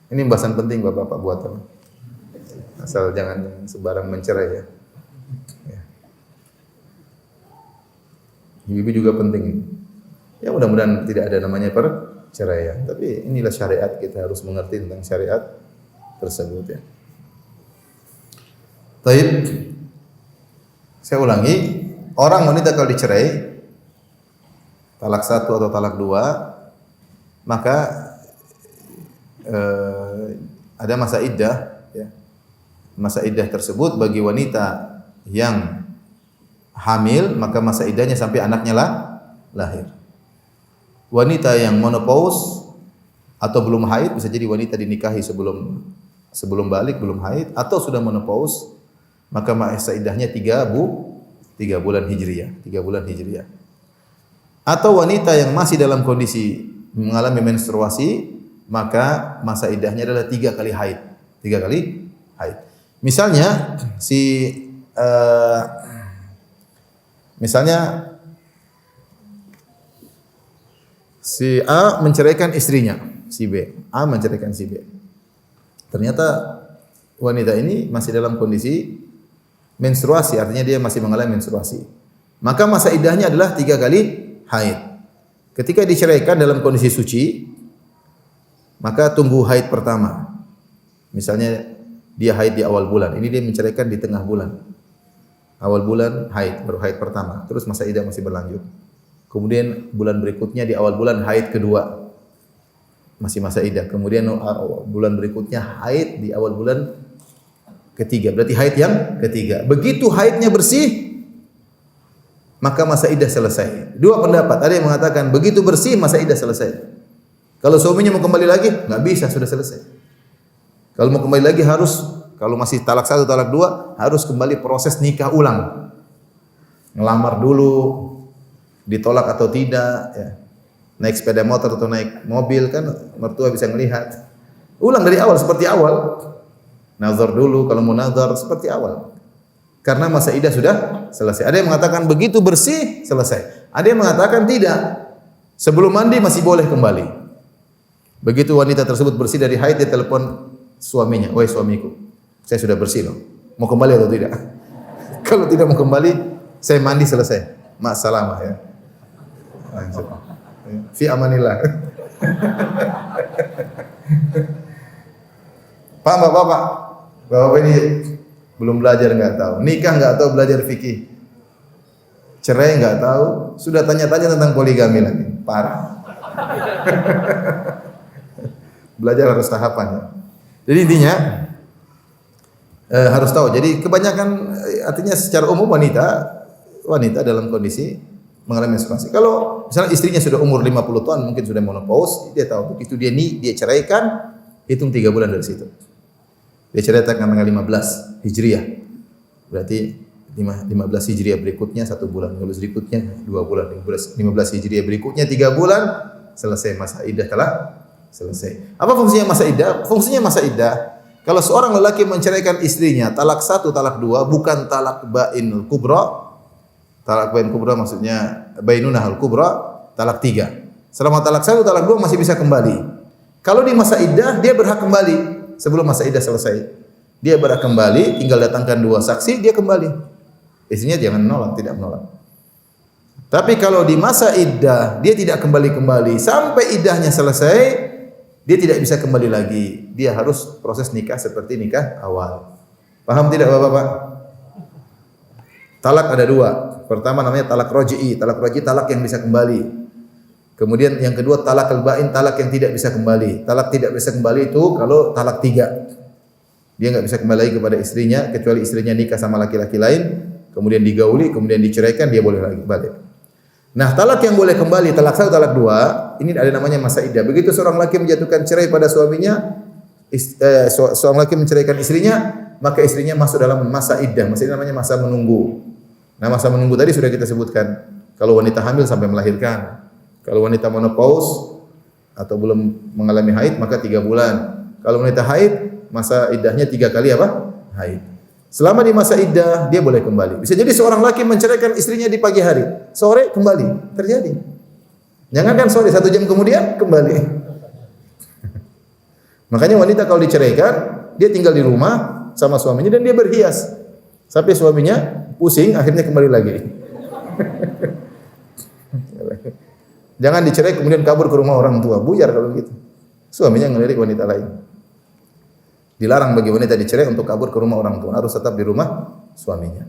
[SPEAKER 3] Ini pembahasan penting Bapak-Bapak buat apa? Asal jangan sembarang mencerai ya. Ya. Ibu-ibu juga penting. Ya mudah-mudahan tidak ada namanya perceraian. Tapi inilah syariat, kita harus mengerti tentang syariat tersebut ya. Taib. Saya ulangi, orang wanita kalau dicerai, talak 1 atau talak 2, maka ada masa iddah, ya. Masa iddah tersebut bagi wanita yang hamil, maka masa iddahnya sampai anaknya lahir. Wanita yang menopause atau belum haid, bisa jadi wanita dinikahi sebelum balik belum haid atau sudah menopause, maka masa iddahnya 3 bulan hijriyah, 3 bulan hijriyah. Atau wanita yang masih dalam kondisi mengalami menstruasi, maka masa iddahnya adalah 3 kali haid. 3 kali haid. Misalnya si A menceraikan istrinya, si B. A menceraikan si B. Ternyata wanita ini masih dalam kondisi menstruasi, artinya dia masih mengalami menstruasi. Maka masa iddahnya adalah 3 kali haid. Ketika diceraikan dalam kondisi suci, maka tunggu haid pertama. Misalnya dia haid di awal bulan, ini dia menceraikan di tengah bulan. Awal bulan haid, baru haid pertama. Terus masa iddah masih berlanjut. Kemudian bulan berikutnya di awal bulan haid kedua. Masih masa iddah. Kemudian bulan berikutnya haid di awal bulan ketiga. Berarti haid yang ketiga. Begitu haidnya bersih, maka masa iddah selesai. 2 pendapat. Ada yang mengatakan begitu bersih masa iddah selesai. Kalau suaminya mau kembali lagi, nggak bisa, sudah selesai. Kalau mau kembali lagi harus, kalau masih talak 1, talak 2, harus kembali proses nikah ulang. Ngelamar dulu, ditolak atau tidak, ya. Naik sepeda motor atau naik mobil kan mertua bisa melihat. Ulang dari awal seperti awal. Nazar dulu, kalau mau nazar seperti awal. Karena masa iddah sudah selesai. Ada yang mengatakan begitu bersih selesai. Ada yang mengatakan tidak. Sebelum mandi masih boleh kembali. Begitu wanita tersebut bersih dari haid, dia telepon suaminya, "Woi suamiku, saya sudah bersih loh. Mau kembali atau tidak?" Kalau tidak mau kembali, saya mandi selesai. Ma'assalamah ya. Fi amanillah. Paham Bapak? Bapak ini belum belajar enggak tahu. Nikah enggak tahu, belajar fikih. cerai nggak tahu, sudah tanya-tanya tentang poligami lagi. Parah. Belajar harus tahapan ya. Jadi intinya harus tahu. Jadi kebanyakan artinya secara umum wanita dalam kondisi mengalami menstruasi. Kalau misalnya istrinya sudah umur 50 tahun, mungkin sudah menopause, dia tahu begitu dia ceraikan, hitung 3 bulan dari situ. Dia ceraikan tanggal 15 Hijriah. Berarti 15 Hijriah berikutnya 1 bulan, 15 berikutnya 2 bulan, 15 Hijriah berikutnya 3 bulan, selesai masa iddah telah selesai. Apa fungsinya masa iddah? Fungsinya masa iddah, kalau seorang lelaki menceraikan istrinya talak 1, talak 2, bukan talak bainul kubra. Talak bain kubra maksudnya bainunahul kubra, talak 3. Selama talak 1, talak 2 masih bisa kembali. Kalau di masa iddah dia berhak kembali sebelum masa iddah selesai. Dia berhak kembali, tinggal datangkan 2 saksi, dia kembali. Istrinya jangan menolak, tidak menolak. Tapi kalau di masa iddah dia tidak kembali sampai iddahnya selesai, dia tidak bisa kembali lagi. Dia harus proses nikah seperti nikah awal. Paham tidak Bapak-bapak? Talak ada 2. Pertama namanya talak raj'i. Talak raj'i talak yang bisa kembali. Kemudian yang kedua talak al-bain, talak yang tidak bisa kembali. Talak tidak bisa kembali itu kalau talak 3. Dia enggak bisa kembali lagi kepada istrinya kecuali istrinya nikah sama laki-laki lain, kemudian digauli, kemudian diceraikan, dia boleh lagi balik. Nah, talak yang boleh kembali, talak 1, talak 2, ini ada namanya masa iddah. Begitu seorang laki menjatuhkan cerai pada suaminya, seorang laki menceraikan istrinya, maka istrinya masuk dalam masa iddah. Masa ini namanya masa menunggu. Nah, masa menunggu tadi sudah kita sebutkan. Kalau wanita hamil sampai melahirkan. Kalau wanita menopause atau belum mengalami haid maka 3 bulan. Kalau wanita haid, masa iddahnya 3 kali apa? Haid. Selama di masa iddah dia boleh kembali. Bisa jadi seorang laki menceraikan istrinya di pagi hari, sore kembali, terjadi. Jangankan sore, 1 jam kemudian kembali. Makanya wanita kalau diceraikan, dia tinggal di rumah sama suaminya dan dia berhias. Sampai suaminya pusing, akhirnya kembali lagi. Jangan dicerai kemudian kabur ke rumah orang tua, buyar kalau gitu. Suaminya ngelirik wanita lain. Dilarang bagi wanita dicerai untuk kabur ke rumah orang tua, harus tetap di rumah suaminya.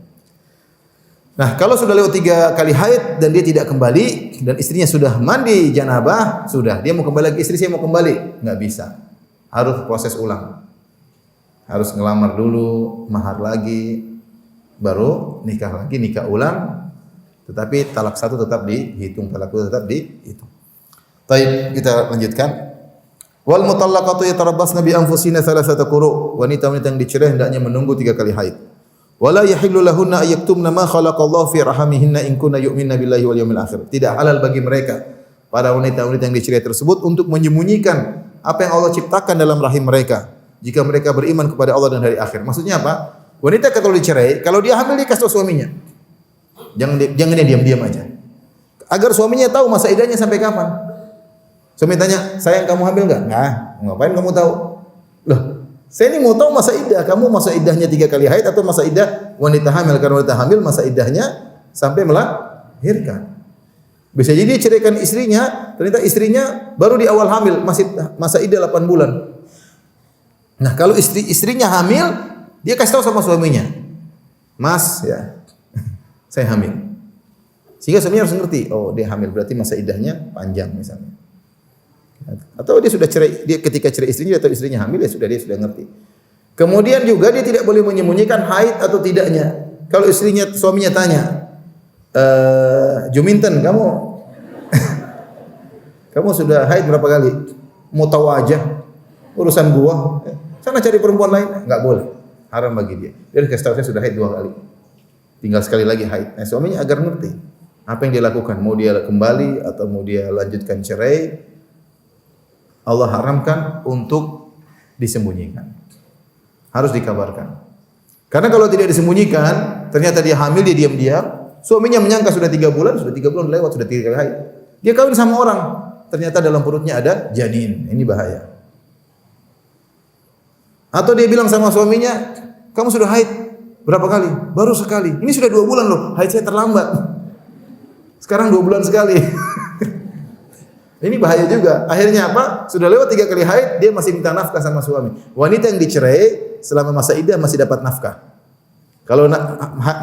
[SPEAKER 3] Nah, kalau sudah lewat 3 kali haid dan dia tidak kembali dan istrinya sudah mandi janabah, sudah dia mau kembali lagi, istri saya mau kembali, nggak bisa. Harus proses ulang. Harus ngelamar dulu, mahar lagi, baru nikah lagi, nikah ulang. Tetapi talak 1 tetap dihitung, talak 2 tetap dihitung. Baik, kita lanjutkan. Wal mutallaqatu yatarabbasna bi anfusina thalathata quru'. Wanita-wanita yang dicerai hendaknya menunggu 3 kali haid. Wala yahillu lahunna ayyaktumna ma khalaqallahu fi rahamihinna in kunna yu'minna billahi wal yawmil akhir. Tidak halal bagi mereka, para wanita-wanita yang dicerai tersebut, untuk menyembunyikan apa yang Allah ciptakan dalam rahim mereka jika mereka beriman kepada Allah dan hari akhir. Maksudnya apa? Wanita kalau dicerai, kalau dia hamil dia kasih tahu suaminya. Jangan dia diam-diam aja. Agar suaminya tahu masa iddahnya sampai kapan. Suami tanya, "Sayang, kamu hamil enggak?" "Enggak." "Ngapain kamu tahu?" "Loh, saya ini mau tahu masa iddah. Kamu masa iddahnya 3 kali haid atau masa iddah wanita hamil?" Karena wanita hamil masa iddahnya sampai melahirkan. Bisa jadi dia ceraikan istrinya, ternyata istrinya baru di awal hamil, masih masa iddah 8 bulan. Nah, kalau istrinya hamil, dia kasih tahu sama suaminya, "Mas, ya, saya hamil." Sehingga suaminya harus ngerti, oh dia hamil berarti masa iddahnya panjang misalnya. Atau dia sudah cerai, dia ketika cerai istrinya atau istrinya hamil, dia sudah ngerti. Kemudian juga dia tidak boleh menyembunyikan haid atau tidaknya. Kalau suaminya tanya, "Juminten, kamu kamu sudah haid berapa kali?" "Mau tahu aja, urusan gua. Sana cari perempuan lain." Enggak boleh. Haram bagi dia. Dia kasih tahu, "Saya sudah haid 2 kali. Tinggal sekali lagi haid." Nah, suaminya agar ngerti apa yang dia lakukan. Mau dia kembali atau mau dia lanjutkan cerai, Allah haramkan untuk disembunyikan. Harus dikabarkan. Karena kalau tidak disembunyikan, ternyata dia hamil, dia diam-diam, suaminya menyangka sudah 3 bulan lewat, sudah 3 kali haid. Dia kawin sama orang, ternyata dalam perutnya ada janin. Ini bahaya. Atau dia bilang sama suaminya, "Kamu sudah haid berapa kali?" "Baru sekali." "Ini sudah 2 bulan loh, haid saya terlambat." Sekarang 2 bulan sekali. Ini bahaya juga. Akhirnya apa? Sudah lewat 3 kali haid, dia masih minta nafkah sama suami. Wanita yang dicerai selama masa iddah masih dapat nafkah. Kalau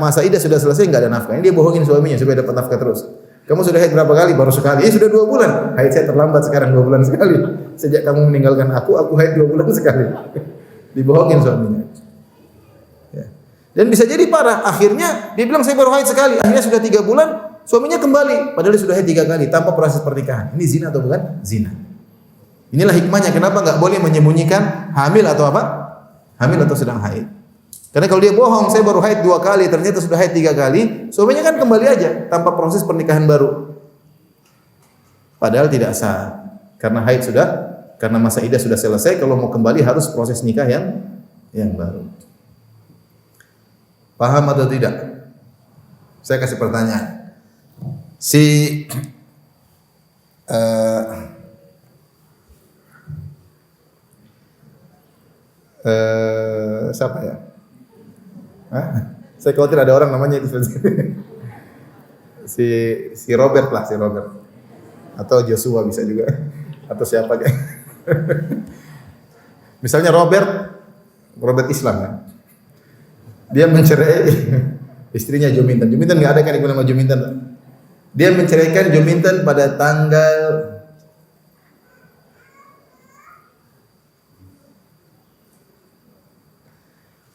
[SPEAKER 3] masa iddah sudah selesai nggak ada nafkah. Ini dia bohongin suaminya supaya dapat nafkah terus. Kamu sudah haid berapa kali? Baru sekali. Sudah 2 bulan. Haid saya terlambat sekarang 2 bulan sekali. Sejak kamu meninggalkan aku haid 2 bulan sekali. Dibohongin suaminya. Ya. Dan bisa jadi parah. Akhirnya dia bilang saya baru haid sekali. Akhirnya sudah 3 bulan, suaminya kembali. Padahal dia sudah haid 3 kali tanpa proses pernikahan. Ini zina atau bukan? Zina. Inilah hikmahnya kenapa nggak boleh menyembunyikan hamil atau apa? Hamil atau sedang haid. Karena kalau dia bohong, saya baru haid 2 kali, ternyata sudah haid 3 kali, suaminya kan kembali aja tanpa proses pernikahan baru. Padahal tidak sah. Karena haid sudah, karena masa iddah sudah selesai, kalau mau kembali harus proses nikah yang baru. Paham atau tidak? Saya kasih pertanyaan. Siapa ya? Saya khawatir ada orang namanya itu. si Robert lah, si Robert. Atau Joshua bisa juga. Atau siapa kayak. Misalnya Robert Islam ya. Dia mencerai istrinya Juminten. Juminten enggak ada kan yang nama Juminten. Dia menceraikan Juminten pada tanggal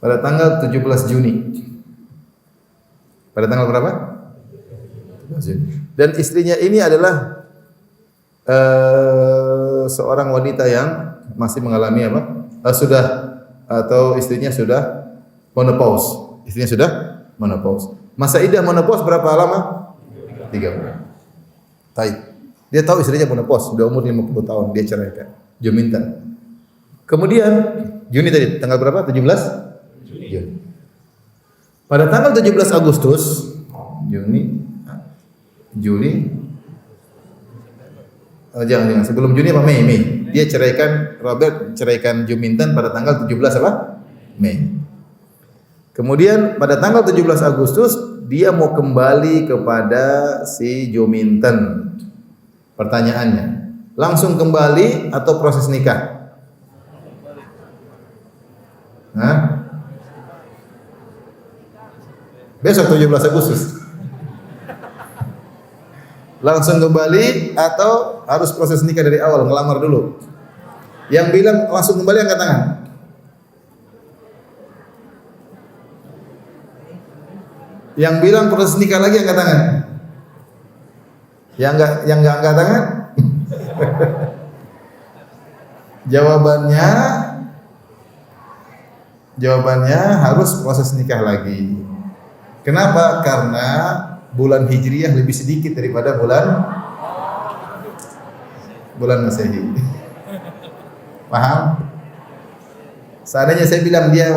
[SPEAKER 3] 17 Juni. Pada tanggal berapa? 17 Juni. Dan istrinya ini adalah seorang wanita yang masih mengalami apa? Atau istrinya sudah menopause. Istrinya sudah menopause. Masa iddah menopause berapa lama? 3 bulan. Taib. Dia tahu istrinya menopause, sudah umur 50 tahun, dia ceraikan. Juminten. Kemudian Juni tadi, tanggal berapa? 17 Juni. Pada tanggal 17 Agustus, Juli, jangan sebelum Juni apa Mei. Dia Robert ceraikan Juminten pada tanggal 17 apa? Mei. Kemudian pada tanggal 17 Agustus dia mau kembali kepada si Juminten. Pertanyaannya, langsung kembali atau proses nikah? Besok 17 Agustus. Langsung kembali atau harus proses nikah dari awal, ngelamar dulu? Yang bilang langsung kembali angkat tangan. Yang bilang proses nikah lagi angkat tangan. Yang enggak angkat tangan? Jawabannya harus proses nikah lagi. Kenapa? Karena bulan Hijriyah lebih sedikit daripada bulan Masehi. Paham? Seandainya saya bilang dia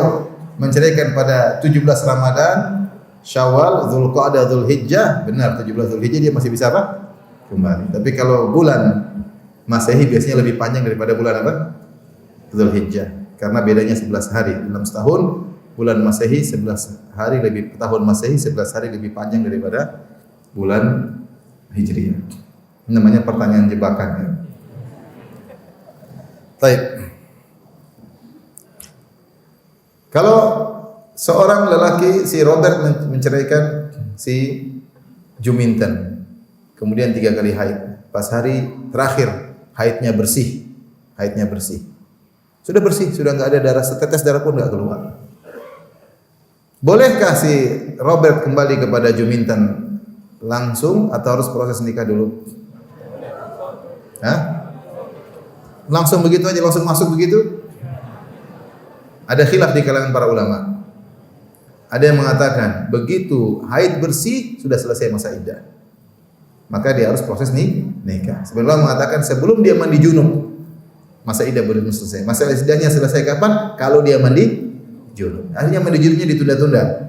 [SPEAKER 3] menceraikan pada 17 Ramadan, Syawal, Dzulqa'dah, Dzulhijjah, benar 17 Dzulhijjah dia masih bisa apa? Kembali. Tapi kalau bulan Masehi biasanya lebih panjang daripada bulan apa? Dzulhijjah. Karena bedanya 11 hari dalam setahun. Bulan Masehi 11 hari lebih, tahun Masehi 11 hari lebih panjang daripada bulan Hijriah. Ini namanya pertanyaan jebakan ya. Baik. Kalau seorang lelaki si Robert menceraikan si Juminten, kemudian 3 kali haid. Pas hari terakhir haidnya bersih. Sudah bersih, sudah enggak ada darah, setetes darah pun enggak keluar. Bolehkah si Robert kembali kepada Juminten langsung atau harus proses nikah dulu? Langsung begitu aja, langsung masuk begitu? Ada khilaf di kalangan para ulama. Ada yang mengatakan begitu haid bersih sudah selesai masa iddah, maka dia harus proses nikah. Sebenarnya mengatakan sebelum dia mandi junub masa iddah belum selesai. Masa iddahnya selesai kapan? Kalau dia mandi junub. Akhirnya mandi junubnya ditunda-tunda.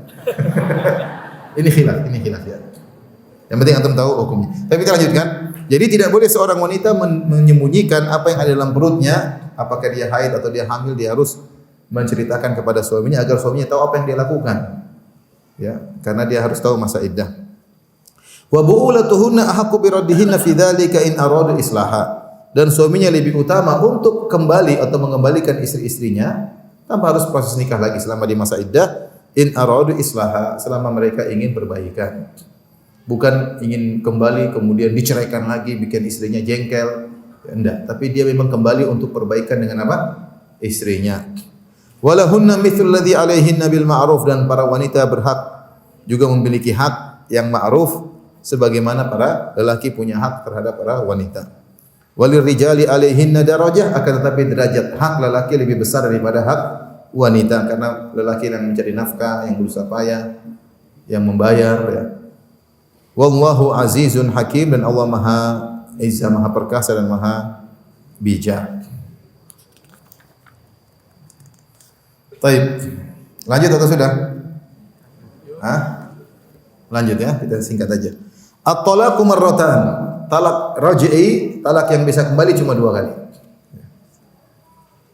[SPEAKER 3] Ini khilaf ya. Yang penting antum tahu hukumnya. Tapi kita lanjutkan. Jadi tidak boleh seorang wanita menyembunyikan apa yang ada dalam perutnya, apakah dia haid atau dia hamil, dia harus menceritakan kepada suaminya agar suaminya tahu apa yang dia lakukan. Ya, karena dia harus tahu masa iddah. Wa bu'ulatuhunna ahaqqu bi raddihinna fi dzalika in aradu islaha. Dan suaminya lebih utama untuk kembali atau mengembalikan istri-istrinya tanpa harus proses nikah lagi selama di masa iddah in aradu islaha, selama mereka ingin perbaikan. Bukan ingin kembali kemudian diceraikan lagi, bikin istrinya jengkel. Enggak, tapi dia memang kembali untuk perbaikan dengan apa? Istrinya. Walahunna mithlu alladhi 'alaihinna bil ma'ruf, dan para wanita berhak juga memiliki hak yang ma'ruf sebagaimana para lelaki punya hak terhadap para wanita. Walil rijali 'alaihinna darajah, akan tetapi derajat hak lelaki lebih besar daripada hak wanita, karena lelaki yang mencari nafkah, yang berusaha payah, yang membayar ya. Wallahu azizun hakim, dan Allah Maha Izza, Maha perkasa dan Maha bijak. Baik. Lanjut atau sudah? Hah? Lanjut ya, kita singkat aja. At-talaqu marratan. Talak raj'i, talak yang bisa kembali cuma 2 kali.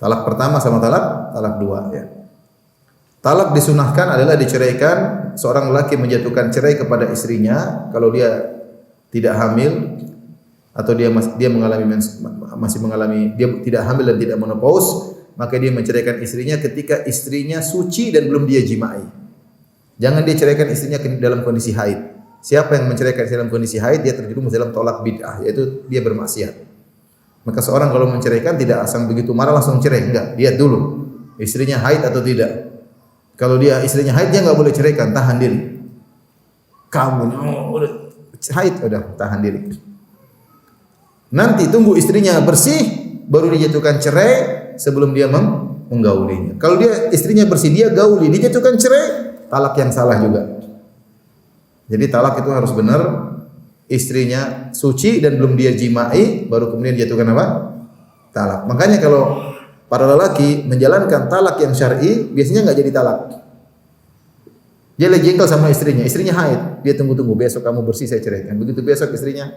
[SPEAKER 3] Talak pertama sama talak 2 ya. Talak disunahkan adalah diceraikan, seorang lelaki menjatuhkan cerai kepada istrinya kalau dia tidak hamil atau dia masih mengalami dia tidak hamil dan tidak menopause, maka dia menceraikan istrinya ketika istrinya suci dan belum dia jimai. Jangan dia ceraikan istrinya dalam kondisi haid. Siapa yang menceraikan istri dalam kondisi haid, dia terjerumus dalam tolak bid'ah, yaitu dia bermaksiat. Maka seorang kalau menceraikan tidak asal begitu marah langsung cerai, enggak, lihat dulu istrinya haid atau tidak. Kalau dia istrinya haid, dia enggak boleh ceraikan, tahan diri. Kamu udah haid, udah tahan diri. Nanti tunggu istrinya bersih, baru dijatuhkan cerai sebelum dia menggaulinya. Kalau dia istrinya bersih, dia gauli, dijatuhkan cerai, talak yang salah juga. Jadi talak itu harus benar, istrinya suci dan belum dia jimai, baru kemudian dijatuhkan apa? Talak. Makanya kalau para lelaki menjalankan talak yang syar'i, biasanya enggak jadi talak. Dia lagi jengkel sama istrinya haid, dia tunggu-tunggu, besok kamu bersih saya ceraikan. Begitu besok istrinya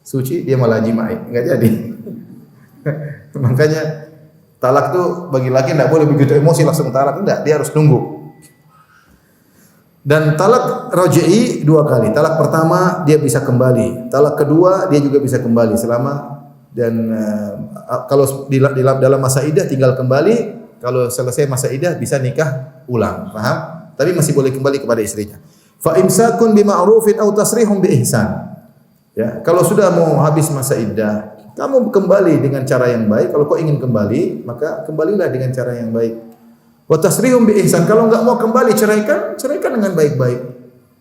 [SPEAKER 3] suci, dia malah jimai, enggak jadi. Makanya talak tuh bagi laki enggak boleh begitu emosi langsung talak, enggak, dia harus tunggu. Dan talak raj'i 2 kali. Talak pertama dia bisa kembali, talak kedua dia juga bisa kembali selama dan kalau dalam masa iddah tinggal kembali, kalau selesai masa iddah bisa nikah ulang, paham? Tapi masih boleh kembali kepada istrinya. Fa imsakun bima'rufin aw tasrihum bi ihsan. Ya, kalau sudah mau habis masa iddah, kamu kembali dengan cara yang baik. Kalau kau ingin kembali, maka kembalilah dengan cara yang baik. Wa tasrihum bi ihsan. Kalau enggak mau kembali, ceraikan dengan baik-baik.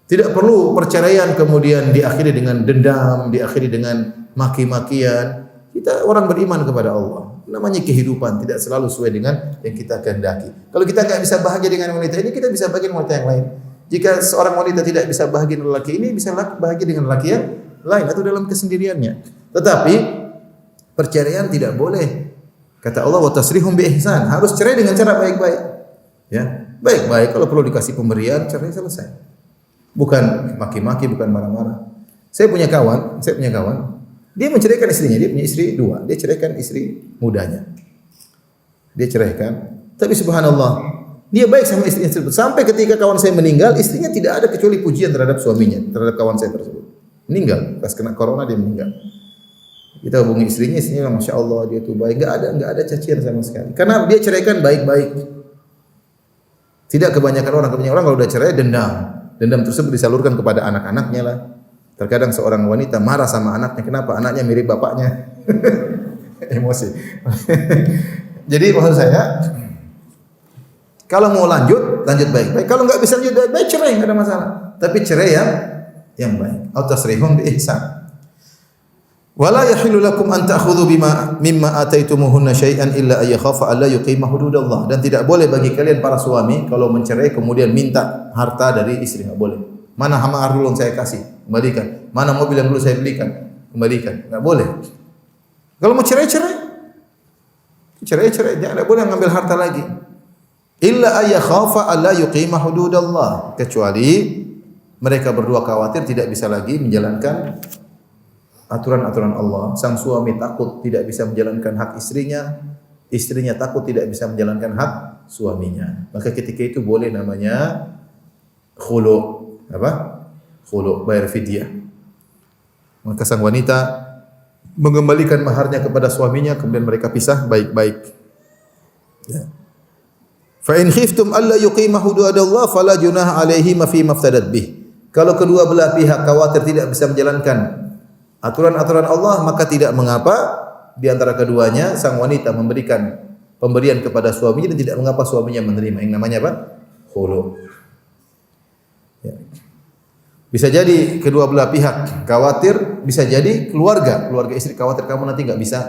[SPEAKER 3] Tidak perlu perceraian kemudian diakhiri dengan dendam, diakhiri dengan maki-makian. Kita orang beriman kepada Allah. Namanya kehidupan tidak selalu sesuai dengan yang kita kehendaki. Kalau kita enggak bisa bahagia dengan wanita ini, kita bisa bahagia dengan wanita yang lain. Jika seorang wanita tidak bisa bahagia dengan lelaki ini, bisa bahagia dengan lelaki yang lain atau dalam kesendiriannya. Tetapi perceraian tidak boleh. Kata Allah, wa tasrihum bi ihsan. Harus cerai dengan cara baik-baik. Ya, baik-baik. Kalau perlu dikasih pemberian, cerai selesai. Bukan maki-maki, bukan marah-marah. Saya punya kawan. Dia menceraikan istrinya. Dia punya istri 2. Dia ceraikan istri mudanya. Dia ceraikan. Tapi subhanallah, dia baik sama istrinya tersebut. Sampai ketika kawan saya meninggal, istrinya tidak ada kecuali pujian terhadap suaminya, terhadap kawan saya tersebut. Meninggal, pas kena corona dia meninggal. Kita hubungi istrinya Masya Allah dia itu baik. Enggak ada cacian sama sekali. Karena dia ceraikan baik-baik. Tidak kebanyakan orang kalau udah cerai dendam. Dendam tersebut disalurkan kepada anak-anaknya lah. Terkadang seorang wanita marah sama anaknya. Kenapa? Anaknya mirip bapaknya. Emosi. Jadi maksud saya, kalau mau lanjut baik-baik. Kalau enggak bisa lanjut baik-baik, cerai, enggak ada masalah. Tapi cerai yang baik. Au tasrihum bi ihsan. Wala yahillu lakum an ta'khudhu mimma ataitumuhunna syai'an illa ay yakhafa alla yuqima hududallah. Dan tidak boleh bagi kalian para suami kalau mencerai kemudian minta harta dari istri, enggak boleh. Mana mahar dulu yang saya kasih, kembalikan. Mana mobil yang dulu saya belikan, kembalikan. Enggak boleh. Kalau mau cerai, jangan boleh ngambil harta lagi. Illa ay yakhafa alla yuqima hududallah. Kecuali mereka berdua khawatir tidak bisa lagi menjalankan aturan-aturan Allah. Sang suami takut tidak bisa menjalankan hak istrinya, istrinya takut tidak bisa menjalankan hak suaminya. Maka ketika itu boleh namanya khulu. Apa? Khulu, bayar fidyah. Maka sang wanita mengembalikan maharnya kepada suaminya, kemudian mereka pisah baik-baik. Ya. Fa in khiftum alla yuqima hududallah fala junaha alaihi ma fi maftadat bih. Kalau kedua belah pihak khawatir tidak bisa menjalankan aturan-aturan Allah, maka tidak mengapa di antara keduanya sang wanita memberikan pemberian kepada suaminya dan tidak mengapa suaminya menerima. Yang namanya apa? Khulu. Ya. Bisa jadi kedua belah pihak khawatir, bisa jadi keluarga istri khawatir kamu nanti enggak bisa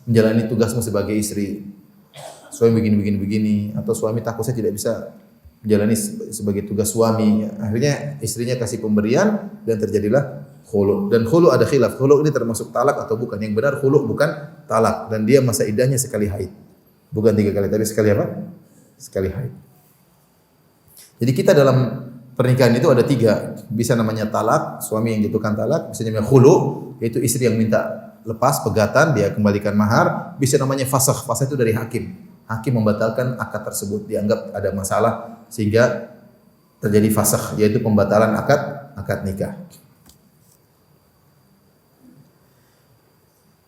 [SPEAKER 3] menjalani tugasmu sebagai istri. Suami begini, atau suami takut saya tidak bisa menjalani sebagai tugas suami. Akhirnya istrinya kasih pemberian dan terjadilah khulu. Dan khulu ada khilaf. Khulu ini termasuk talak atau bukan? Yang benar khulu bukan talak dan dia masa iddahnya sekali haid. Bukan 3 kali, tapi sekali apa? Sekali haid. Jadi kita dalam pernikahan itu ada 3. Bisa namanya talak, suami yang jatuhkan talak. Bisa namanya khulu, yaitu istri yang minta lepas pegatan, dia kembalikan mahar. Bisa namanya fasakh. Fasakh itu dari hakim. Hakim membatalkan akad tersebut, dianggap ada masalah sehingga terjadi fasakh, yaitu pembatalan akad nikah.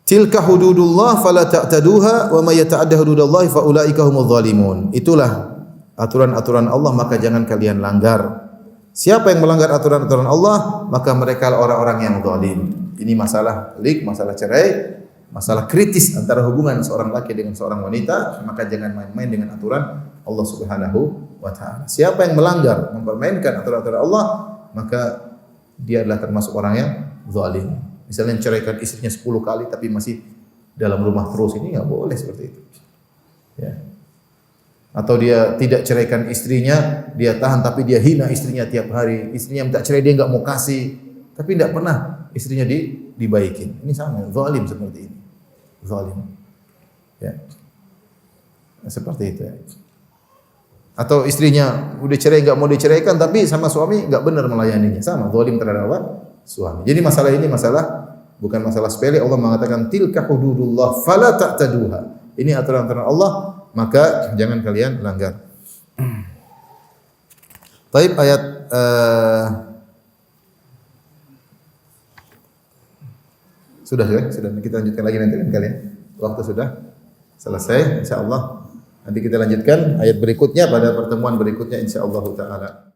[SPEAKER 3] Tilka hududullah fala ta'taduha wa may yata'adda hududallahi fa ulaika humudz zalimun. Itulah aturan-aturan Allah, maka jangan kalian langgar. Siapa yang melanggar aturan-aturan Allah, maka mereka orang-orang yang zalim. Ini masalah masalah cerai, masalah kritis antara hubungan seorang laki dengan seorang wanita, maka jangan main-main dengan aturan Allah Subhanahu wa taala. Siapa yang melanggar, mempermainkan aturan-aturan Allah, maka dia adalah termasuk orang yang zalim. Misalnya menceraikan istrinya 10 kali tapi masih dalam rumah terus, ini enggak boleh seperti itu. Ya. Atau dia tidak ceraikan istrinya, dia tahan tapi dia hina istrinya tiap hari. Istrinya minta cerai dia enggak mau kasih, tapi tidak pernah istrinya dibaikin. Ini sama, zalim seperti ini. Zalim. Ya. Seperti itu ya. Atau istrinya udah cerai enggak mau diceraikan tapi sama suami enggak benar melayaninya. Sama, zalim terhadap apa? Suami. Jadi masalah ini bukan masalah sepele. Allah mengatakan tilka hududullah fala ta'taduha. Ini aturan-aturan Allah, maka jangan kalian langgar. Taib ayat sudah kita lanjutkan lagi nanti kan kalian. Waktu sudah selesai, insyaallah. Nanti kita lanjutkan ayat berikutnya pada pertemuan berikutnya insyaallah taala.